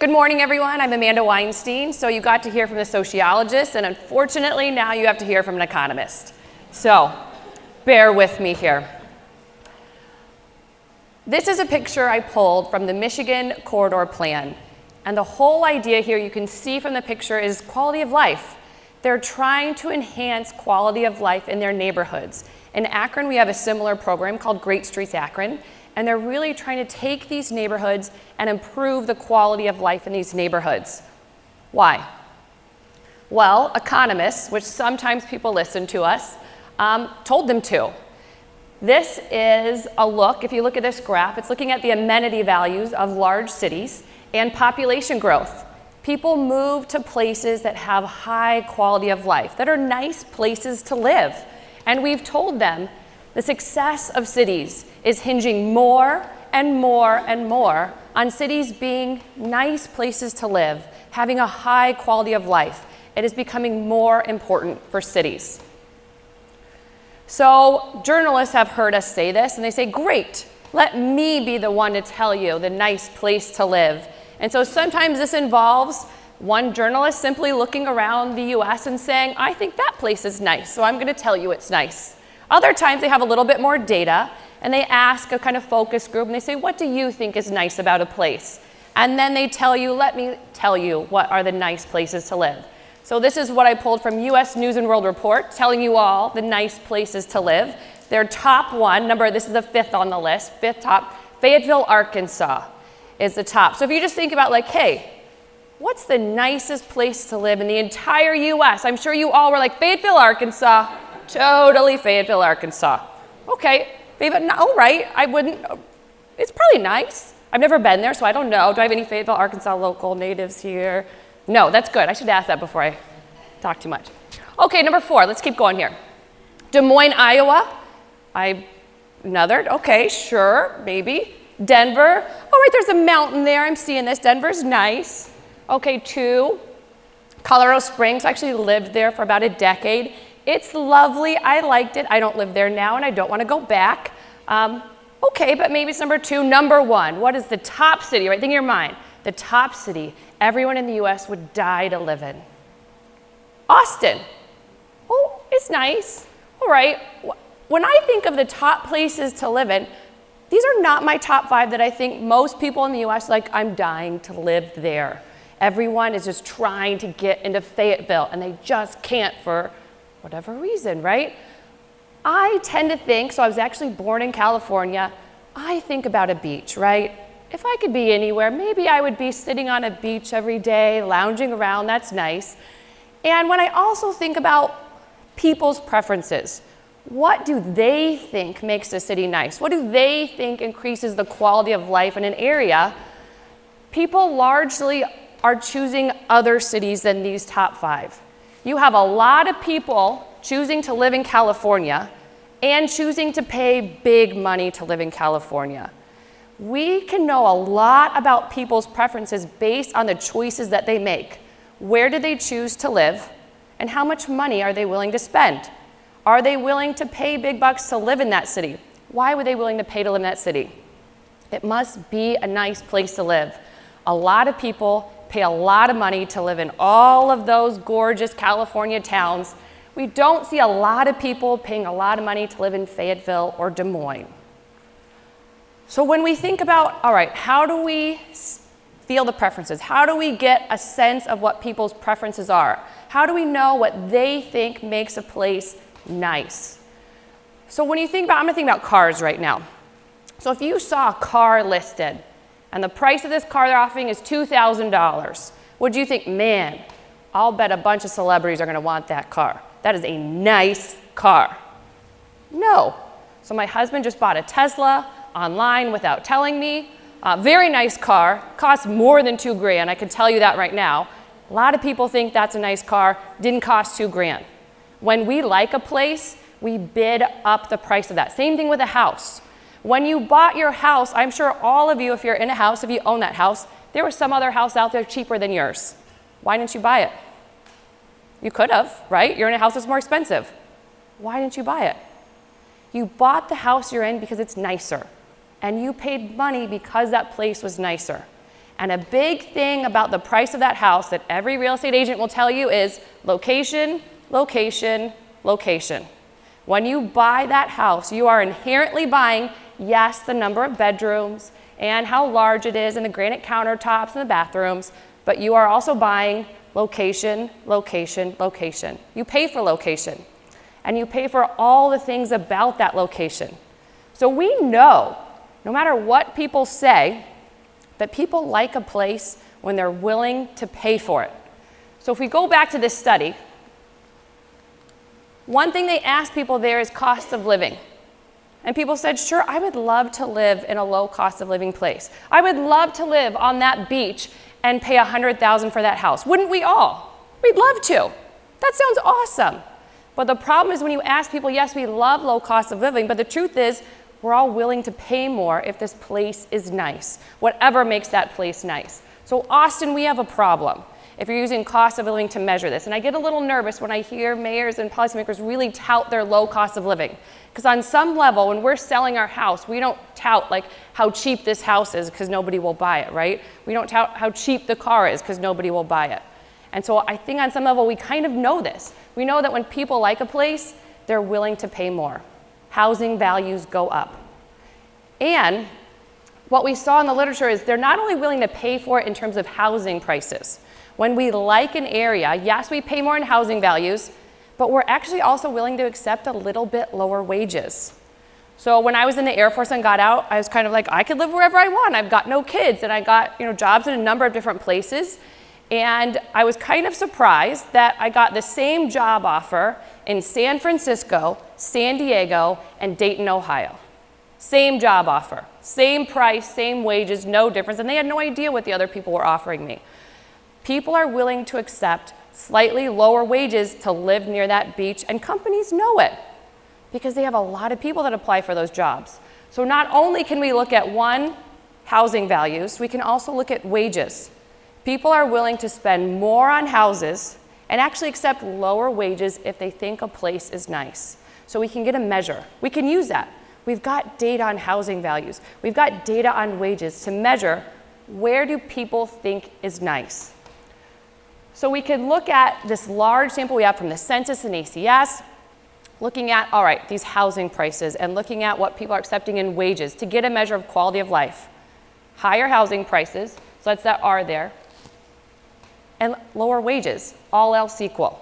Good morning, everyone. I'm Amanda Weinstein. So you got to hear from the sociologist, and unfortunately, now you have to hear from an economist. So bear with me here. This is a picture I pulled from the Michigan Corridor Plan. And the whole idea here, you can see from the picture, is quality of life. They're trying to enhance quality of life in their neighborhoods. In Akron, we have a similar program called Great Streets Akron. And they're really trying to take these neighborhoods and improve the quality of life in these neighborhoods. Why? Well, economists, which sometimes people listen to us, told them to. This is a look, if you look at this graph, it's looking at the amenity values of large cities and population growth. People move to places that have high quality of life, that are nice places to live. And we've told them the success of cities is hinging more and more and more on cities being nice places to live, having a high quality of life. It is becoming more important for cities. So journalists have heard us say this, and they say, great, let me be the one to tell you the nice place to live. And so sometimes this involves one journalist simply looking around the US and saying, I think that place is nice, so I'm going to tell you it's nice. Other times they have a little bit more data, and they ask a kind of focus group, and they say, what do you think is nice about a place? And then they tell you, let me tell you what are the nice places to live. So this is what I pulled from US News and World Report, telling you all the nice places to live. Their top one, this is the fifth on the list, fifth top, Fayetteville, Arkansas is the top. So if you just think about like, hey, what's the nicest place to live in the entire US? I'm sure you all were like, Fayetteville, Arkansas. Totally Fayetteville, Arkansas. Okay, Fayetteville, all right, it's probably nice. I've never been there, so I don't know. Do I have any Fayetteville, Arkansas local natives here? No, that's good. I should ask that before I talk too much. Okay, number 4, let's keep going here. Des Moines, Iowa. Okay, sure, maybe. Denver. All right, there's a mountain there. I'm seeing this. Denver's nice. Okay, 2. Colorado Springs. I actually lived there for about a decade. It's lovely. I liked it. I don't live there now, and I don't want to go back. Okay, but maybe it's number 2. Number 1, what is the top city? Right, think in your mind. The top city everyone in the US would die to live in. Austin. Oh, it's nice. All right. When I think of the top places to live in, these are not my top 5 that I think most people in the US like, I'm dying to live there. Everyone is just trying to get into Fayetteville, and they just can't for whatever reason, right? I tend to think, so I was actually born in California, I think about a beach, right? If I could be anywhere, maybe I would be sitting on a beach every day, lounging around, that's nice. And when I also think about people's preferences, what do they think makes a city nice? What do they think increases the quality of life in an area? People largely are choosing other cities than these top 5. You have a lot of people choosing to live in California and choosing to pay big money to live in California. We can know a lot about people's preferences based on the choices that they make. Where do they choose to live, and how much money are they willing to spend? Are they willing to pay big bucks to live in that city? Why would they be willing to pay to live in that city? It must be a nice place to live. A lot of people pay a lot of money to live in all of those gorgeous California towns. We don't see a lot of people paying a lot of money to live in Fayetteville or Des Moines. So when we think about, all right, how do we feel the preferences? How do we get a sense of what people's preferences are? How do we know what they think makes a place nice? So when you think about, I'm gonna think about cars right now. So if you saw a car listed and the price of this car they're offering is $2,000, would you think, man, I'll bet a bunch of celebrities are gonna want that car. That is a nice car. No. So my husband just bought a Tesla online without telling me. Very nice car, costs more than $2,000, I can tell you that right now. A lot of people think that's a nice car, didn't cost $2,000. When we like a place, we bid up the price of that. Same thing with a house. When you bought your house, I'm sure all of you, if you're in a house, if you own that house, there was some other house out there cheaper than yours. Why didn't you buy it? You could have, right? You're in a house that's more expensive. Why didn't you buy it? You bought the house you're in because it's nicer. And you paid money because that place was nicer. And a big thing about the price of that house that every real estate agent will tell you is location, location, location. When you buy that house, you are inherently buying, yes, the number of bedrooms and how large it is and the granite countertops and the bathrooms, but you are also buying location, location, location. You pay for location, and you pay for all the things about that location. So we know, no matter what people say, that people like a place when they're willing to pay for it. So if we go back to this study, one thing they asked people there is cost of living. And people said, sure, I would love to live in a low cost of living place. I would love to live on that beach and pay $100,000 for that house. Wouldn't we all? We'd love to. That sounds awesome. But the problem is when you ask people, yes, we love low cost of living, but the truth is we're all willing to pay more if this place is nice, whatever makes that place nice. So Austin, we have a problem if you're using cost of living to measure this. And I get a little nervous when I hear mayors and policymakers really tout their low cost of living. Because on some level, when we're selling our house, we don't tout like how cheap this house is because nobody will buy it, right? We don't tout how cheap the car is because nobody will buy it. And so I think on some level, we kind of know this. We know that when people like a place, they're willing to pay more. Housing values go up. And what we saw in the literature is they're not only willing to pay for it in terms of housing prices. When we like an area, yes, we pay more in housing values, but we're actually also willing to accept a little bit lower wages. So when I was in the Air Force and got out, I was kind of like, I could live wherever I want. I've got no kids, and I got jobs in a number of different places. And I was kind of surprised that I got the same job offer in San Francisco, San Diego, and Dayton, Ohio. Same job offer, same price, same wages, no difference, and they had no idea what the other people were offering me. People are willing to accept slightly lower wages to live near that beach, and companies know it because they have a lot of people that apply for those jobs. So not only can we look at one, housing values, we can also look at wages. People are willing to spend more on houses and actually accept lower wages if they think a place is nice. So we can get a measure. We can use that. We've got data on housing values. We've got data on wages to measure where do people think is nice. So we could look at this large sample we have from the census and ACS, looking at, all right, these housing prices and looking at what people are accepting in wages to get a measure of quality of life. Higher housing prices, so that's that R there, and lower wages, all else equal.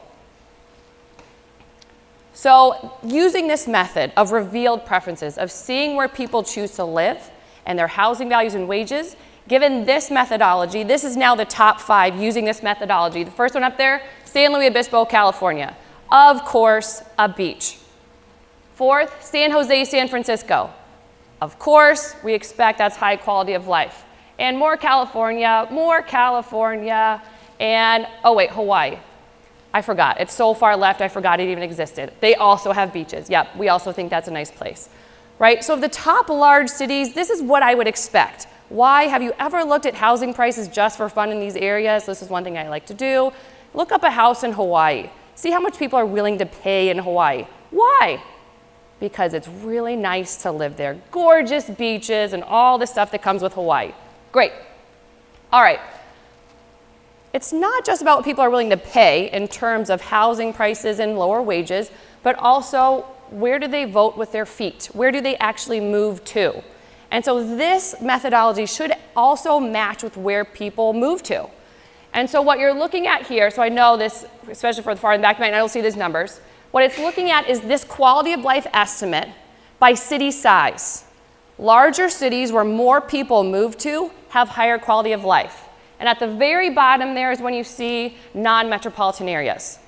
So using this method of revealed preferences, of seeing where people choose to live and their housing values and wages, given this methodology, this is now the top 5 using this methodology. The first one up there, San Luis Obispo, California. Of course, a beach. 4th, San Jose, San Francisco. Of course, we expect that's high quality of life. And more California, and, oh wait, Hawaii. I forgot, it's so far left, I forgot it even existed. They also have beaches. Yep, we also think that's a nice place, right? So of the top large cities, this is what I would expect. Why? Have you ever looked at housing prices just for fun in these areas? This is one thing I like to do. Look up a house in Hawaii. See how much people are willing to pay in Hawaii. Why? Because it's really nice to live there. Gorgeous beaches and all the stuff that comes with Hawaii. Great. All right. It's not just about what people are willing to pay in terms of housing prices and lower wages, but also where do they vote with their feet? Where do they actually move to? And so this methodology should also match with where people move to. And so what you're looking at here, so I know this, especially for the far in the back, you might not see these numbers. What it's looking at is this quality of life estimate by city size. Larger cities where more people move to have higher quality of life. And at the very bottom there is when you see non-metropolitan areas.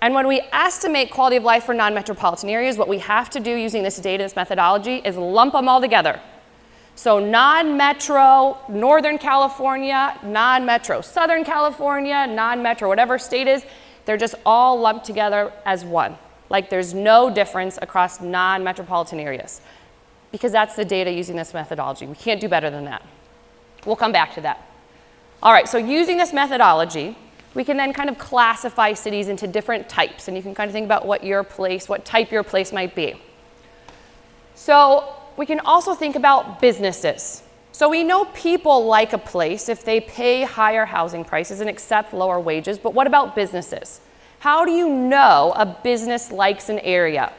And when we estimate quality of life for non-metropolitan areas, what we have to do using this data, this methodology, is lump them all together. So non-metro, Northern California, non-metro, Southern California, non-metro, whatever state is, they're just all lumped together as one. Like there's no difference across non-metropolitan areas because that's the data using this methodology. We can't do better than that. We'll come back to that. All right, so using this methodology, we can then kind of classify cities into different types, and you can kind of think about what type your place might be. So we can also think about businesses. So we know people like a place if they pay higher housing prices and accept lower wages, but what about businesses? How do you know a business likes an area?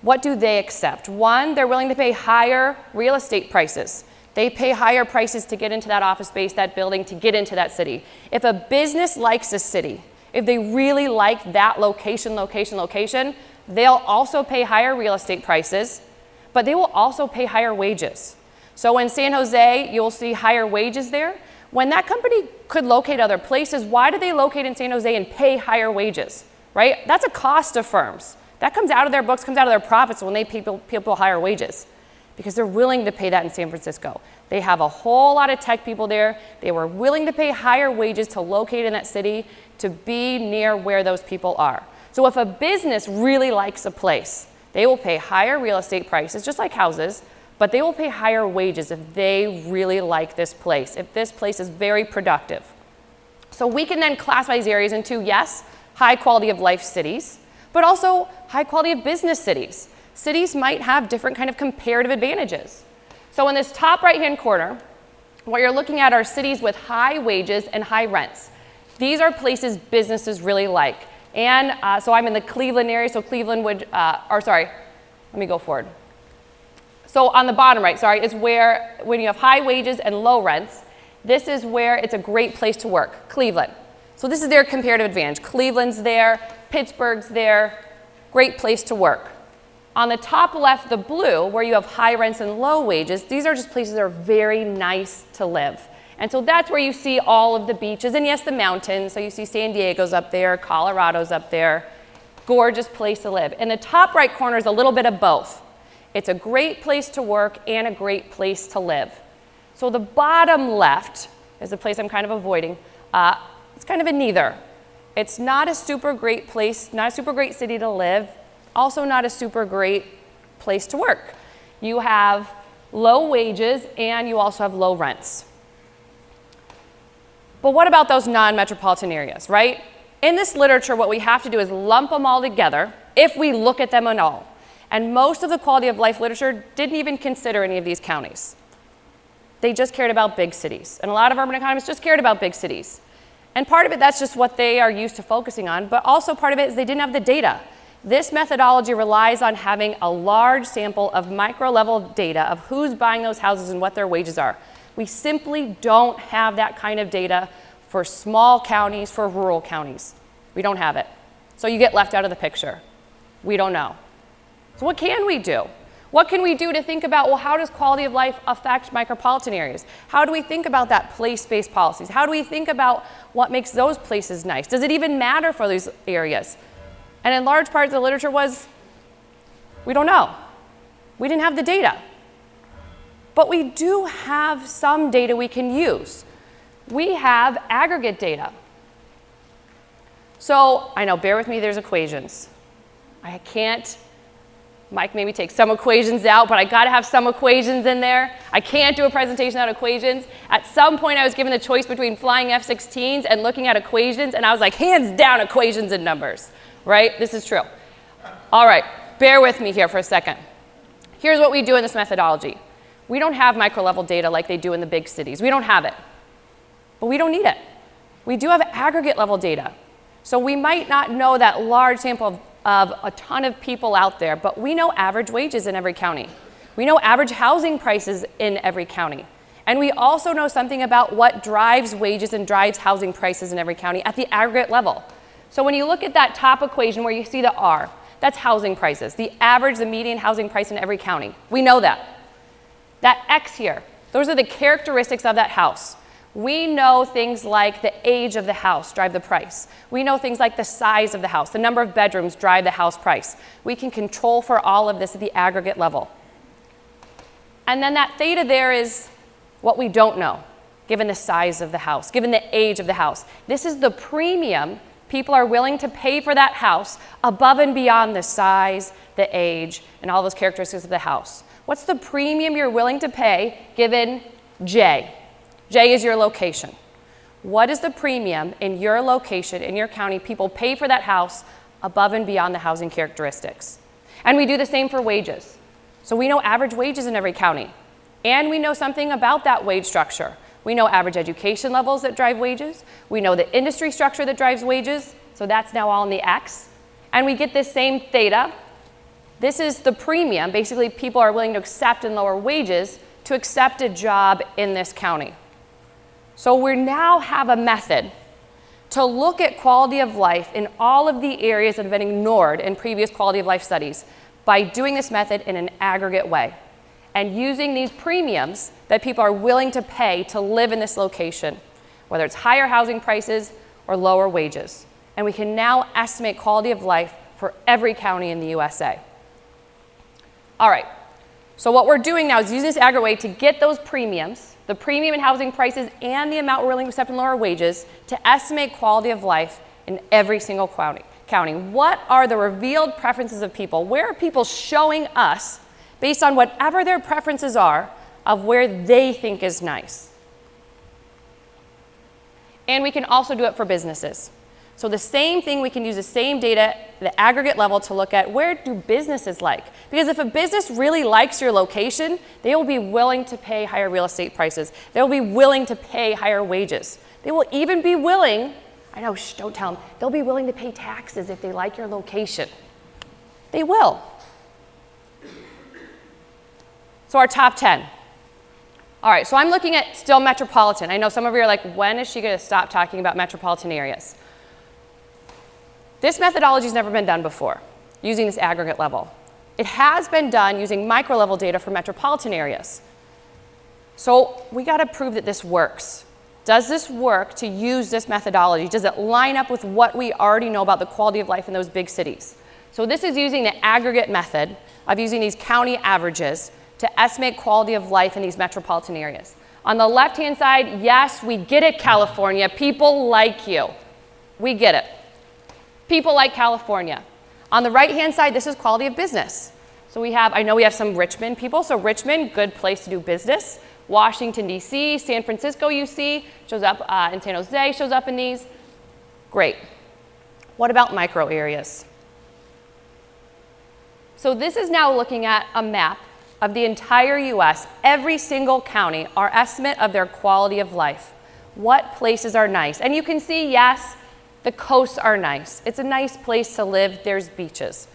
What do they accept? One, they're willing to pay higher real estate prices. They pay higher prices to get into that office space, that building, to get into that city. If a business likes a city, if they really like that location, they'll also pay higher real estate prices, but they will also pay higher wages. So in San Jose, you'll see higher wages there. When that company could locate other places, why do they locate in San Jose and pay higher wages, right? That's a cost of firms. That comes out of their books, comes out of their profits when they pay people higher wages, because they're willing to pay that in San Francisco. They have a whole lot of tech people there. They were willing to pay higher wages to locate in that city, to be near where those people are. So if a business really likes a place, they will pay higher real estate prices, just like houses, but they will pay higher wages if they really like this place, if this place is very productive. So we can then classify these areas into, yes, high quality of life cities, but also high quality of business cities. Cities might have different kind of comparative advantages. So in this top right-hand corner, what you're looking at are cities with high wages and high rents. These are places businesses really like. And so I'm in the Cleveland area, so Cleveland would, let me go forward. So on the bottom right, is where, when you have high wages and low rents, this is where it's a great place to work, Cleveland. So this is their comparative advantage. Cleveland's there, Pittsburgh's there, great place to work. On the top left, the blue, where you have high rents and low wages, these are just places that are very nice to live. And so that's where you see all of the beaches, and yes, the mountains. So you see San Diego's up there, Colorado's up there. Gorgeous place to live. In the top right corner is a little bit of both. It's a great place to work and a great place to live. So the bottom left is the place I'm kind of avoiding. It's kind of a neither. It's not a super great place, not a super great city to live, also not a super great place to work. You have low wages and you also have low rents. But what about those non-metropolitan areas, right? In this literature, what we have to do is lump them all together if we look at them at all. And most of the quality of life literature didn't even consider any of these counties. They just cared about big cities. And a lot of urban economists just cared about big cities. And part of it, that's just what they are used to focusing on, but also part of it is they didn't have the data. This methodology relies on having a large sample of micro-level data of who's buying those houses and what their wages are. We simply don't have that kind of data for small counties, for rural counties. We don't have it. So you get left out of the picture. We don't know. So what can we do? What can we do to think about, well, how does quality of life affect micropolitan areas? How do we think about that place-based policies? How do we think about what makes those places nice? Does it even matter for these areas? And in large part, the literature was, we don't know. We didn't have the data. But we do have some data we can use. We have aggregate data. So I know, bear with me, there's equations. I can't, Mike maybe take some equations out, but I gotta have some equations in there. I can't do a presentation without equations. At some point I was given the choice between flying F-16s and looking at equations, and I was like, hands down, equations and numbers, right? This is true. All right, bear with me here for a second. Here's what we do in this methodology. We don't have micro-level data like they do in the big cities. We don't have it, but we don't need it. We do have aggregate level data. So we might not know that large sample of a ton of people out there, but we know average wages in every county. We know average housing prices in every county. And we also know something about what drives wages and drives housing prices in every county at the aggregate level. So when you look at that top equation where you see the R, that's housing prices, the average, the median housing price in every county. We know that. That X here, those are the characteristics of that house. We know things like the age of the house drive the price. We know things like the size of the house, the number of bedrooms drive the house price. We can control for all of this at the aggregate level. And then that theta there is what we don't know, given the size of the house, given the age of the house. This is the premium people are willing to pay for that house above and beyond the size, the age, and all those characteristics of the house. What's the premium you're willing to pay given J? J is your location. What is the premium in your location, in your county, people pay for that house above and beyond the housing characteristics? And we do the same for wages. So we know average wages in every county. And we know something about that wage structure. We know average education levels that drive wages. We know the industry structure that drives wages. So that's now all in the X. And we get this same theta. This is the premium. Basically, people are willing to accept and lower wages to accept a job in this county. So we now have a method to look at quality of life in all of the areas that have been ignored in previous quality of life studies by doing this method in an aggregate way and using these premiums that people are willing to pay to live in this location, whether it's higher housing prices or lower wages. And we can now estimate quality of life for every county in the USA. All right, so what we're doing now is using this aggregate way to get those premiums, the premium in housing prices and the amount we're willing to accept in lower wages to estimate quality of life in every single county. What are the revealed preferences of people? Where are people showing us, based on whatever their preferences are, of where they think is nice? And we can also do it for businesses. So the same thing, we can use the same data, the aggregate level, to look at where do businesses like? Because if a business really likes your location, they will be willing to pay higher real estate prices. They will be willing to pay higher wages. They will even be willing, I know, shh, don't tell them, they'll be willing to pay taxes if they like your location. They will. So our top 10. All right, so I'm looking at still metropolitan. I know some of you are like, when is she going to stop talking about metropolitan areas? This methodology has never been done before, using this aggregate level. It has been done using micro-level data for metropolitan areas. So we got to prove that this works. Does this work to use this methodology? Does it line up with what we already know about the quality of life in those big cities? So this is using the aggregate method of using these county averages to estimate quality of life in these metropolitan areas. On the left-hand side, yes, we get it, California. People like you. We get it. People like California. On the right-hand side, this is quality of business. So I know we have some Richmond people. So Richmond, good place to do business. Washington, D.C., San Francisco, you see, shows up in San Jose, shows up in these. Great. What about micro areas? So this is now looking at a map of the entire U.S., every single county, our estimate of their quality of life. What places are nice? And you can see, yes, the coasts are nice. It's a nice place to live. There's beaches.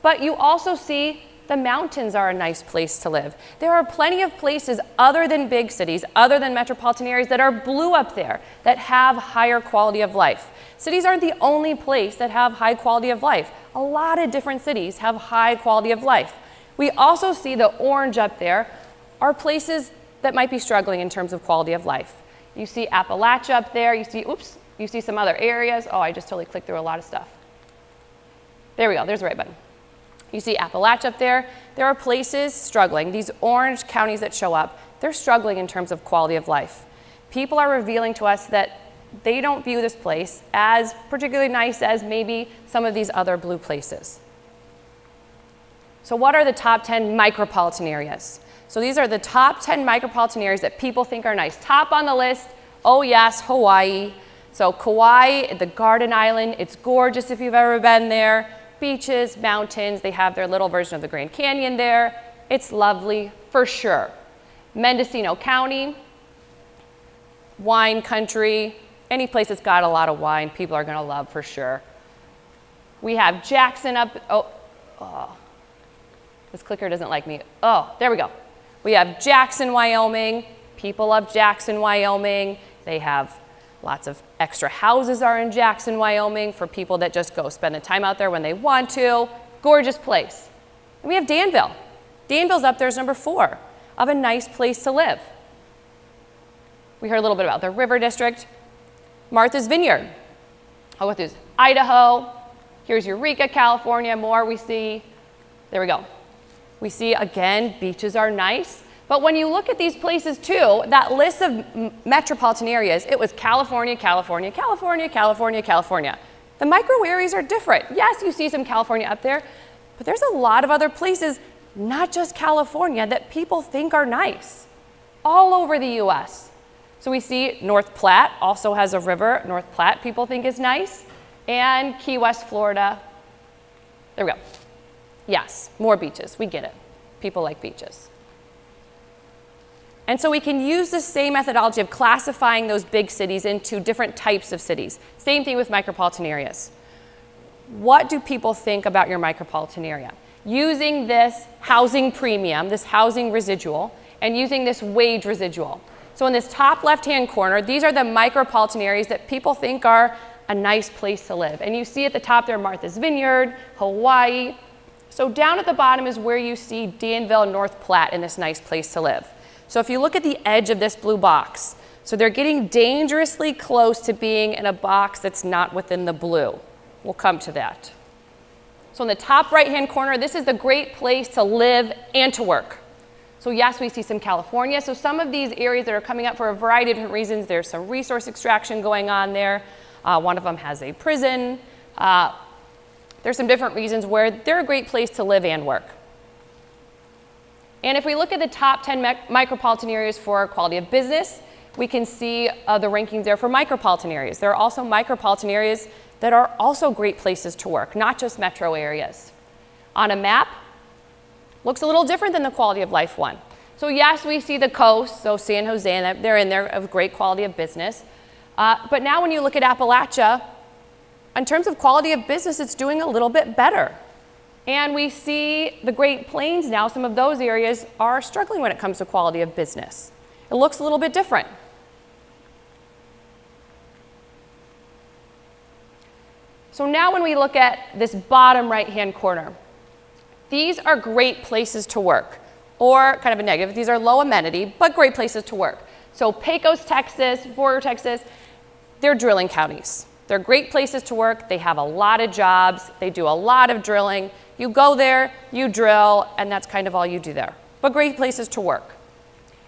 But you also see the mountains are a nice place to live. There are plenty of places other than big cities, other than metropolitan areas, that are blue up there, that have higher quality of life. Cities aren't the only place that have high quality of life. A lot of different cities have high quality of life. We also see the orange up there are places that might be struggling in terms of quality of life. You see Appalachia up there. You see some other areas. Oh, I just totally clicked through a lot of stuff. There we go. There's the right button. You see Appalachia up there. There are places struggling. These orange counties that show up, they're struggling in terms of quality of life. People are revealing to us that they don't view this place as particularly nice as maybe some of these other blue places. So what are the top 10 micropolitan areas? So these are the top 10 micropolitan areas that people think are nice. Top on the list, oh yes, Hawaii. So Kauai, the Garden Island, it's gorgeous if you've ever been there. Beaches, mountains, they have their little version of the Grand Canyon there. It's lovely, for sure. Mendocino County, wine country, any place that's got a lot of wine, people are gonna love for sure. We have Jackson up, this clicker doesn't like me. Oh, there we go. We have Jackson, Wyoming. People love Jackson, Wyoming. They have lots of extra houses are in Jackson, Wyoming for people that just go spend the time out there when they want to. Gorgeous place. And we have Danville. Danville's up there as number 4 of a nice place to live. We heard a little bit about the River District. Martha's Vineyard. I'll go through this. Idaho. Here's Eureka, California. More we see. There we go. We see, again, beaches are nice. But when you look at these places too, that list of metropolitan areas, it was California, California, California, California, California. The micro areas are different. Yes, you see some California up there, but there's a lot of other places, not just California, that people think are nice, all over the US. So we see North Platte also has a river. North Platte people think is nice. And Key West, Florida. There we go. Yes, more beaches. We get it. People like beaches. And so we can use the same methodology of classifying those big cities into different types of cities. Same thing with micropolitan areas. What do people think about your micropolitan area? Using this housing premium, this housing residual, and using this wage residual. So in this top left-hand corner, these are the micropolitan areas that people think are a nice place to live. And you see at the top there Martha's Vineyard, Hawaii. So down at the bottom is where you see Danville and North Platte in this nice place to live. So if you look at the edge of this blue box, so they're getting dangerously close to being in a box that's not within the blue. We'll come to that. So in the top right-hand corner, this is the great place to live and to work. So yes, we see some California. So some of these areas that are coming up for a variety of different reasons, there's some resource extraction going on there. One of them has a prison. There's some different reasons where they're a great place to live and work. And if we look at the top 10 micropolitan areas for quality of business, we can see the rankings there for micropolitan areas. There are also micropolitan areas that are also great places to work, not just metro areas. On a map, looks a little different than the quality of life one. So yes, we see the coast, so San Jose, and they're in there of great quality of business. But now when you look at Appalachia, in terms of quality of business, it's doing a little bit better. And we see the Great Plains now, some of those areas are struggling when it comes to quality of business. It looks a little bit different. So now when we look at this bottom right-hand corner, these are great places to work, or kind of a negative. These are low amenity, but great places to work. So Pecos, Texas, Borger, Texas, they're drilling counties. They're great places to work. They have a lot of jobs. They do a lot of drilling. You go there, you drill, and that's kind of all you do there. But great places to work.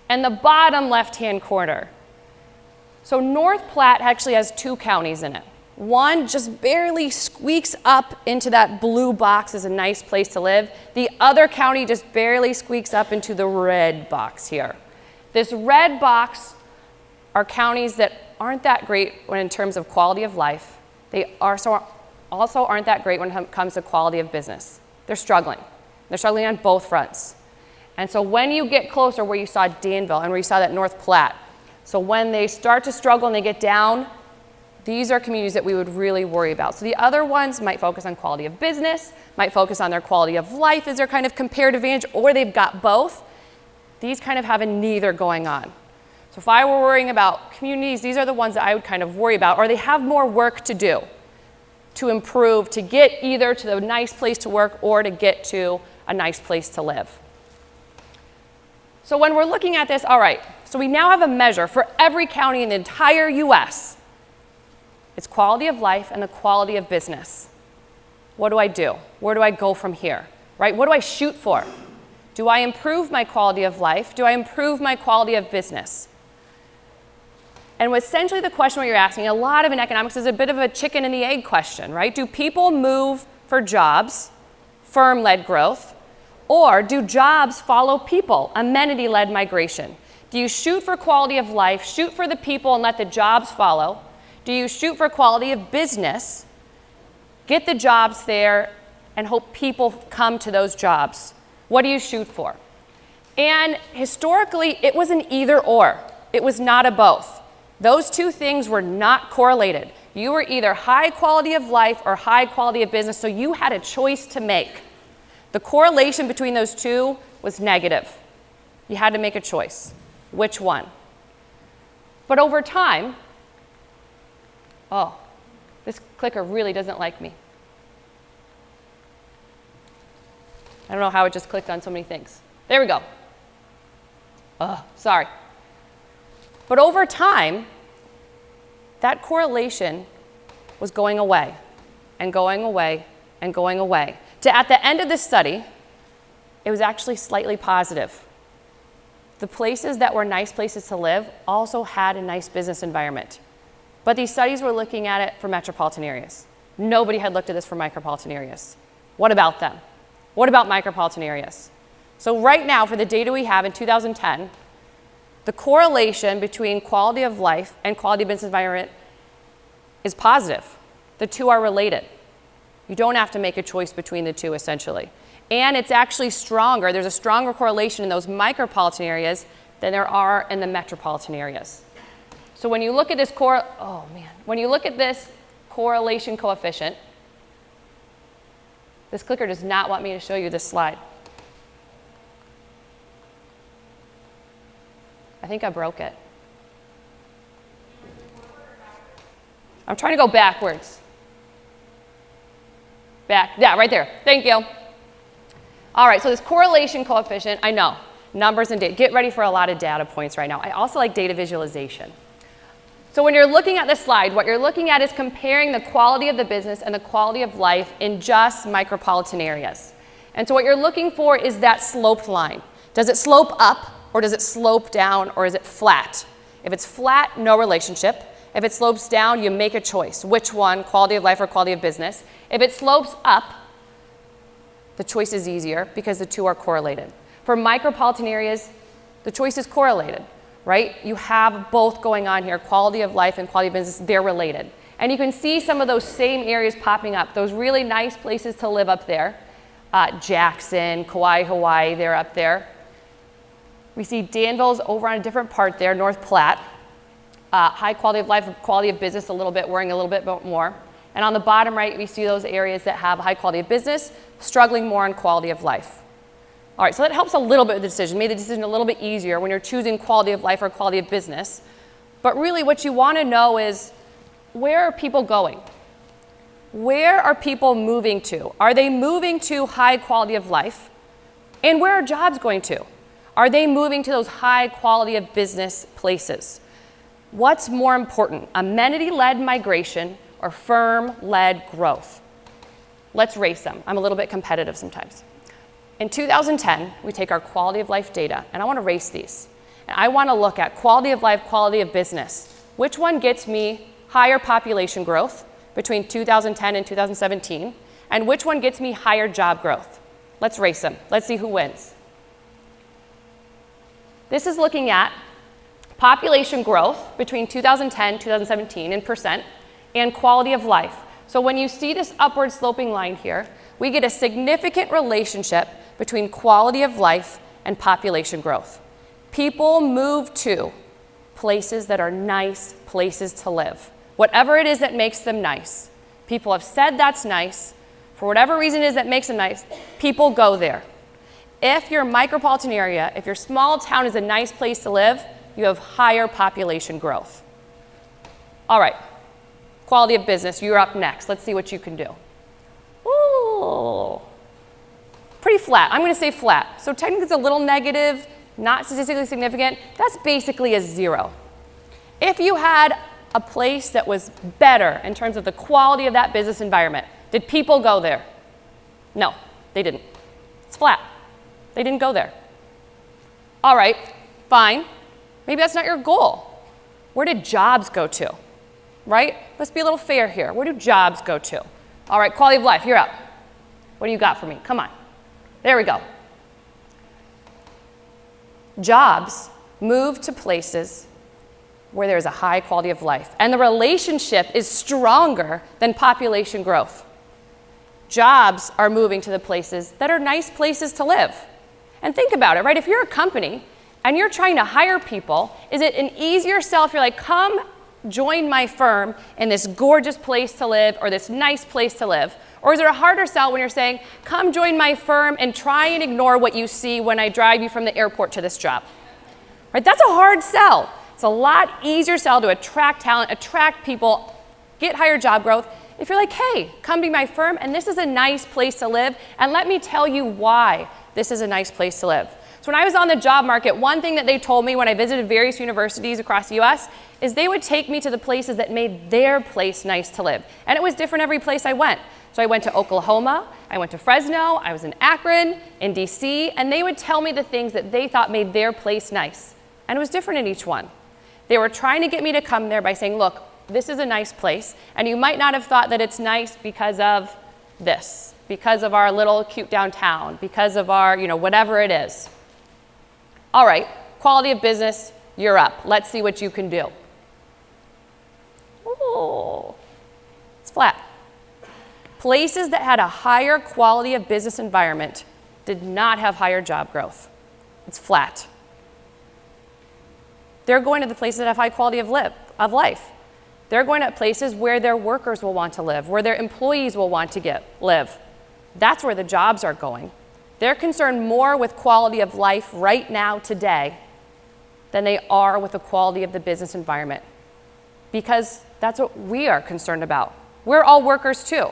And the bottom left-hand corner. So North Platte actually has 2 counties in it. One just barely squeaks up into that blue box as a nice place to live. The other county just barely squeaks up into the red box here. This red box are counties that aren't that great when in terms of quality of life. They also aren't that great when it comes to quality of business. They're struggling. They're struggling on both fronts. And so when you get closer where you saw Danville and where you saw that North Platte, so when they start to struggle and they get down, these are communities that we would really worry about. So the other ones might focus on quality of business, might focus on their quality of life as their kind of comparative advantage, or they've got both. These kind of have a neither going on. So if I were worrying about communities, these are the ones that I would kind of worry about, or they have more work to do to improve, to get either to the nice place to work or to get to a nice place to live. So when we're looking at this, all right, so we now have a measure for every county in the entire US. It's quality of life and the quality of business. What do I do? Where do I go from here, right? What do I shoot for? Do I improve my quality of life? Do I improve my quality of business? And essentially the question what you're asking, a lot of in economics is a bit of a chicken and the egg question, right? Do people move for jobs, firm-led growth, or do jobs follow people, amenity-led migration? Do you shoot for quality of life, shoot for the people and let the jobs follow? Do you shoot for quality of business, get the jobs there, and hope people come to those jobs? What do you shoot for? And historically, it was an either or. It was not a both. Those two things were not correlated. You were either high quality of life or high quality of business, so you had a choice to make. The correlation between those two was negative. You had to make a choice. Which one? But over time, oh, this clicker really doesn't like me. I don't know how it just clicked on so many things. There we go. Oh, sorry. But over time, that correlation was going away and going away and going away. To at the end of this study, it was actually slightly positive. The places that were nice places to live also had a nice business environment. But these studies were looking at it for metropolitan areas. Nobody had looked at this for micropolitan areas. What about them? What about micropolitan areas? So right now, for the data we have in 2010, the correlation between quality of life and quality of business environment is positive. The two are related. You don't have to make a choice between the two, essentially. And it's actually stronger. There's a stronger correlation in those micropolitan areas than there are in the metropolitan areas. So when you look at this when you look at this correlation coefficient, this clicker does not want me to show you this slide. I think I broke it. I'm trying to go backwards. Back, yeah, right there. Thank you. All right, so this correlation coefficient, I know, numbers and data. Get ready for a lot of data points right now. I also like data visualization. So when you're looking at this slide, what you're looking at is comparing the quality of the business and the quality of life in just micropolitan areas. And so what you're looking for is that sloped line. Does it slope up, or does it slope down, or is it flat? If it's flat, no relationship. If it slopes down, you make a choice. Which one, quality of life or quality of business? If it slopes up, the choice is easier because the two are correlated. For micropolitan areas, the choice is correlated, right? You have both going on here, quality of life and quality of business, they're related. And you can see some of those same areas popping up, those really nice places to live up there. Jackson, Kauai, Hawaii, they're up there. We see Danville's over on a different part there, North Platte. High quality of life, quality of business a little bit, worrying a little bit more. And on the bottom right, we see those areas that have high quality of business, struggling more on quality of life. All right, so that helps a little bit with the decision, made the decision a little bit easier when you're choosing quality of life or quality of business. But really what you want to know is, where are people going? Where are people moving to? Are they moving to high quality of life? And where are jobs going to? Are they moving to those high quality of business places? What's more important, amenity-led migration or firm-led growth? Let's race them. I'm a little bit competitive sometimes. In 2010, we take our quality of life data, and I want to race these. And I want to look at quality of life, quality of business. Which one gets me higher population growth between 2010 and 2017, and which one gets me higher job growth? Let's race them. Let's see who wins. This is looking at population growth between 2010 and 2017 in percent, and quality of life. So when you see this upward sloping line here, we get a significant relationship between quality of life and population growth. People move to places that are nice places to live. Whatever it is that makes them nice. People have said that's nice. For whatever reason it is that makes them nice, people go there. If your micropolitan area, if your small town is a nice place to live, you have higher population growth. All right, quality of business, you're up next. Let's see what you can do. Ooh, pretty flat. I'm going to say flat. So technically it's a little negative, not statistically significant. That's basically a 0. If you had a place that was better in terms of the quality of that business environment, did people go there? No, they didn't. It's flat. They didn't go there. All right, fine. Maybe that's not your goal. Where did jobs go to? Right? Let's be a little fair here. Where do jobs go to? All right, quality of life, you're up. What do you got for me? Come on. There we go. Jobs move to places where there's a high quality of life, and the relationship is stronger than population growth. Jobs are moving to the places that are nice places to live. And think about it, right? If you're a company and you're trying to hire people, is it an easier sell if you're like, come join my firm in this gorgeous place to live or this nice place to live? Or is it a harder sell when you're saying, come join my firm and try and ignore what you see when I drive you from the airport to this job? Right? That's a hard sell. It's a lot easier sell to attract talent, attract people, get higher job growth. If you're like, hey, come to my firm and this is a nice place to live, and let me tell you why this is a nice place to live. So when I was on the job market, one thing that they told me when I visited various universities across the US is they would take me to the places that made their place nice to live. And it was different every place I went. So I went to Oklahoma, I went to Fresno, I was in Akron, in DC, and they would tell me the things that they thought made their place nice. And it was different in each one. They were trying to get me to come there by saying, look, this is a nice place, and you might not have thought that it's nice because of this, because of our little cute downtown, because of our, whatever it is. All right, quality of business, you're up. Let's see what you can do. Ooh, it's flat. Places that had a higher quality of business environment did not have higher job growth. It's flat. they're going to the places that have high quality of life. They're going to places where their workers will want to live, where their employees will want to live. That's where the jobs are going. They're concerned more with quality of life right now, today, than they are with the quality of the business environment. Because that's what we are concerned about. We're all workers too.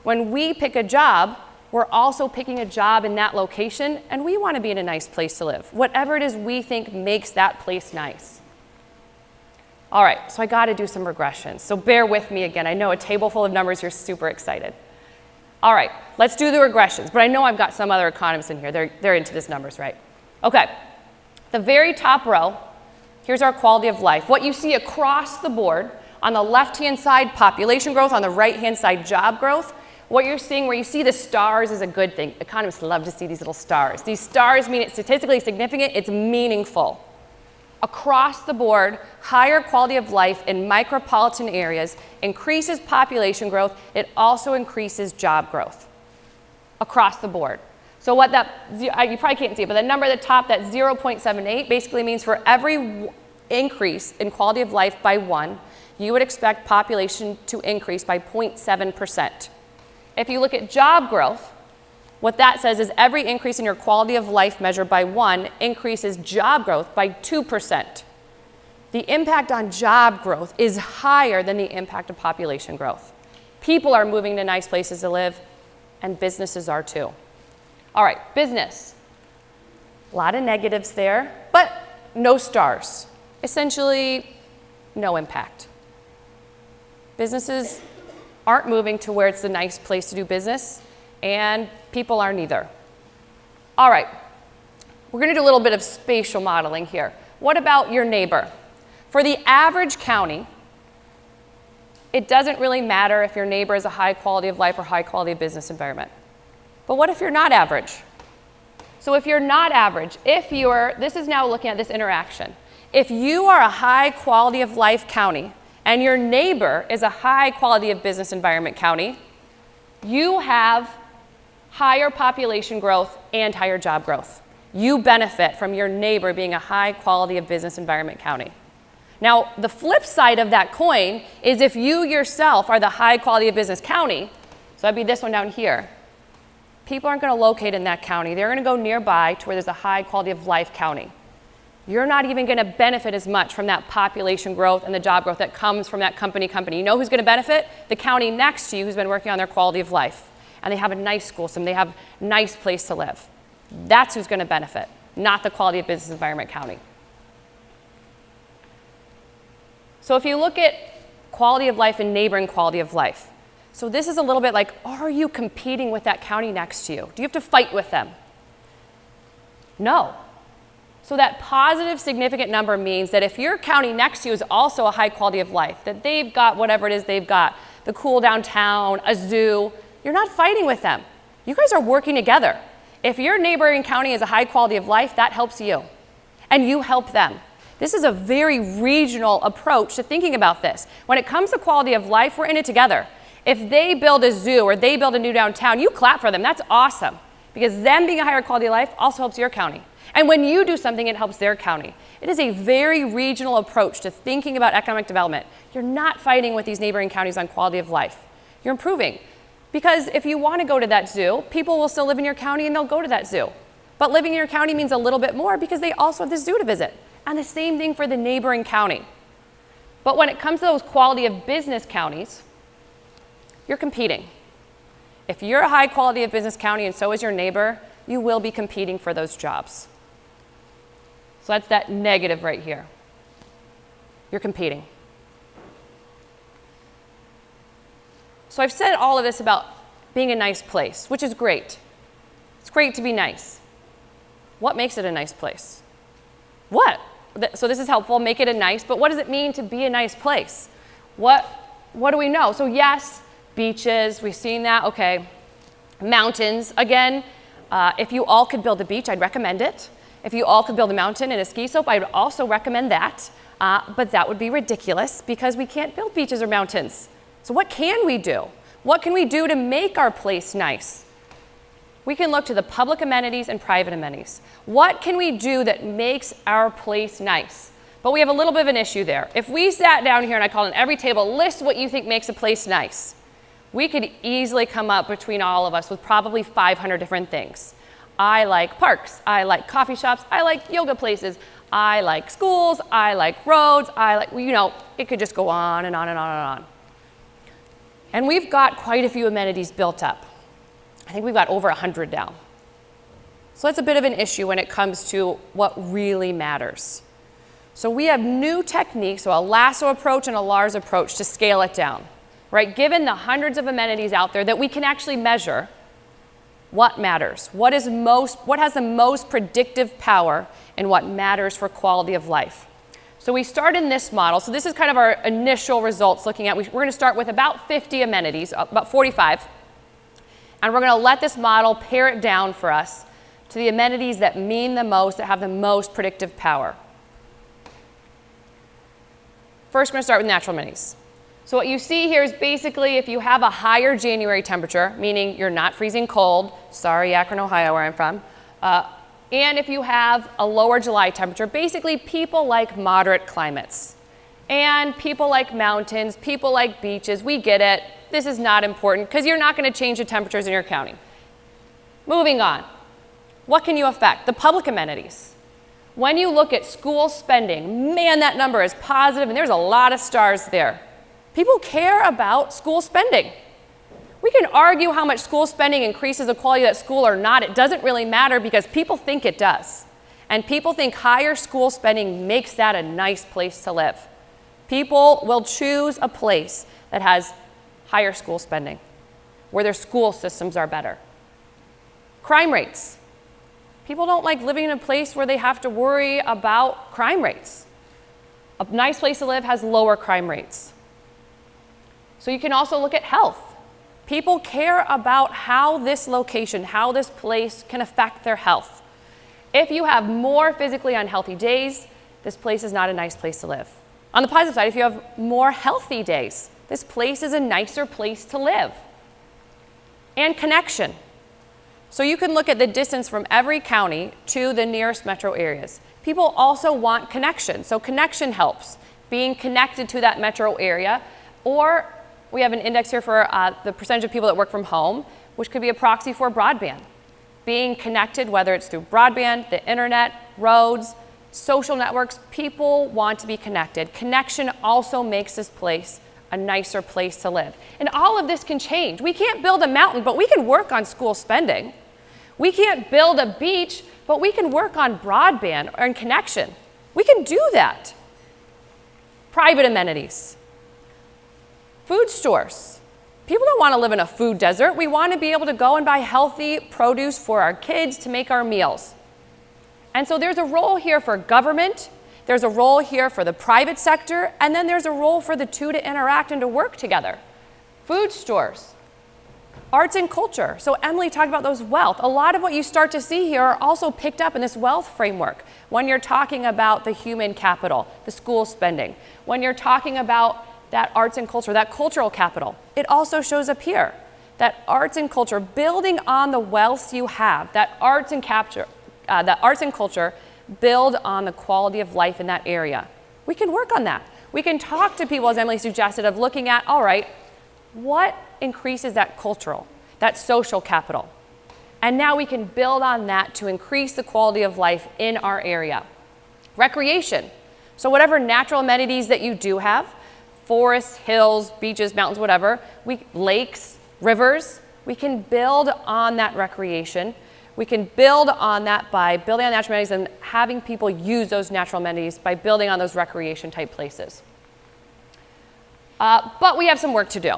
When we pick a job, we're also picking a job in that location, and we want to be in a nice place to live, whatever it is we think makes that place nice. All right, so I got to do some regressions. So bear with me again. I know a table full of numbers, you're super excited. All right, let's do the regressions, but I know I've got some other economists in here. They're into this numbers, right? Okay, the very top row, here's our quality of life. What you see across the board, on the left-hand side, population growth, on the right-hand side, job growth. What you're seeing where you see the stars is a good thing. Economists love to see these little stars. These stars mean it's statistically significant, it's meaningful. Across the board, higher quality of life in micropolitan areas increases population growth. It also increases job growth across the board. So what that, you probably can't see it, but the number at the top, that 0.78, basically means for every increase in quality of life by 1, you would expect population to increase by 0.7%. If you look at job growth, what that says is every increase in your quality of life measured by 1 increases job growth by 2%. The impact on job growth is higher than the impact of population growth. People are moving to nice places to live, and businesses are too. All right, business. A lot of negatives there, but no stars. Essentially, no impact. Businesses aren't moving to where it's a nice place to do business, and people aren't either. All right, we're going to do a little bit of spatial modeling here. What about your neighbor? For the average county, it doesn't really matter if your neighbor is a high quality of life or high quality of business environment. But what if you're not average? So if you're not average, this is now looking at this interaction. If you are a high quality of life county and your neighbor is a high quality of business environment county, you have higher population growth and higher job growth. You benefit from your neighbor being a high quality of business environment county. Now, the flip side of that coin is if you yourself are the high quality of business county, so that'd be this one down here, people aren't going to locate in that county. They're going to go nearby to where there's a high quality of life county. You're not even going to benefit as much from that population growth and the job growth that comes from that company. You know who's going to benefit? The county next to you who's been working on their quality of life. And they have a nice school system, they have a nice place to live. That's who's going to benefit, not the quality of business environment county. So if you look at quality of life and neighboring quality of life, so this is a little bit like, are you competing with that county next to you? Do you have to fight with them? No. So that positive significant number means that if your county next to you is also a high quality of life, that they've got whatever it is they've got, the cool downtown, a zoo, you're not fighting with them. You guys are working together. If your neighboring county is a high quality of life, that helps you. And you help them. This is a very regional approach to thinking about this. When it comes to quality of life, we're in it together. If they build a zoo or they build a new downtown, you clap for them. That's awesome. Because them being a higher quality of life also helps your county. And when you do something, it helps their county. It is a very regional approach to thinking about economic development. You're not fighting with these neighboring counties on quality of life. You're improving. Because if you want to go to that zoo, people will still live in your county and they'll go to that zoo. But living in your county means a little bit more because they also have the zoo to visit. And the same thing for the neighboring county. But when it comes to those quality of business counties, you're competing. If you're a high quality of business county and so is your neighbor, you will be competing for those jobs. So that's that negative right here. You're competing. So I've said all of this about being a nice place, which is great. It's great to be nice. What makes it a nice place? What? So this is helpful, make it a nice, but what does it mean to be a nice place? What do we know? So yes, beaches, we've seen that, okay. Mountains, again, if you all could build a beach, I'd recommend it. If you all could build a mountain and a ski slope, I would also recommend that. But that would be ridiculous because we can't build beaches or mountains. So what can we do? What can we do to make our place nice? We can look to the public amenities and private amenities. What can we do that makes our place nice? But we have a little bit of an issue there. If we sat down here and I called on every table, list what you think makes a place nice, we could easily come up between all of us with probably 500 different things. I like parks, I like coffee shops, I like yoga places, I like schools, I like roads, I like, you know, it could just go on and on and on and on. And we've got quite a few amenities built up. I think we've got over 100 now. So that's a bit of an issue when it comes to what really matters. So we have new techniques, so a lasso approach and a LARS approach to scale it down, right? Given the hundreds of amenities out there that we can actually measure what matters, what has the most predictive power and what matters for quality of life. So we start in this model. So this is kind of our initial results looking at, we're going to start with about 50 amenities, about 45. And we're going to let this model pare it down for us to the amenities that mean the most, that have the most predictive power. First, we're going to start with natural amenities. So what you see here is basically if you have a higher January temperature, meaning you're not freezing cold, sorry Akron, Ohio, where I'm from, and if you have a lower July temperature, basically people like moderate climates. And people like mountains, people like beaches, we get it. This is not important because you're not going to change the temperatures in your county. Moving on. What can you affect? The public amenities. When you look at school spending, man, that number is positive and there's a lot of stars there. People care about school spending. We can argue how much school spending increases the quality of that school or not. It doesn't really matter because people think it does. And people think higher school spending makes that a nice place to live. People will choose a place that has higher school spending, where their school systems are better. Crime rates. People don't like living in a place where they have to worry about crime rates. A nice place to live has lower crime rates. So you can also look at health. People care about how this location, how this place can affect their health. If you have more physically unhealthy days, this place is not a nice place to live. On the positive side, if you have more healthy days, this place is a nicer place to live. And connection. So you can look at the distance from every county to the nearest metro areas. People also want connection, so connection helps. Being connected to that metro area, or we have an index here for the percentage of people that work from home, which could be a proxy for broadband. Being connected, whether it's through broadband, the internet, roads, social networks, people want to be connected. Connection also makes this place a nicer place to live. And all of this can change. We can't build a mountain, but we can work on school spending. We can't build a beach, but we can work on broadband and connection. We can do that. Private amenities. Food stores. People don't want to live in a food desert. We want to be able to go and buy healthy produce for our kids to make our meals. And so there's a role here for government, there's a role here for the private sector, and then there's a role for the two to interact and to work together. Food stores. Arts and culture. So Emily talked about those wealth. A lot of what you start to see here are also picked up in this wealth framework. When you're talking about the human capital, the school spending, when you're talking about that arts and culture, that cultural capital, it also shows up here. That arts and culture, building on the wealth you have, that arts and culture build on the quality of life in that area. We can work on that. We can talk to people, as Emily suggested, of looking at, all right, what increases that cultural, that social capital? And now we can build on that to increase the quality of life in our area. Recreation. So whatever natural amenities that you do have, forests, hills, beaches, mountains, whatever, lakes, rivers, we can build on that recreation. We can build on that by building on natural amenities and having people use those natural amenities by building on those recreation type places. But we have some work to do.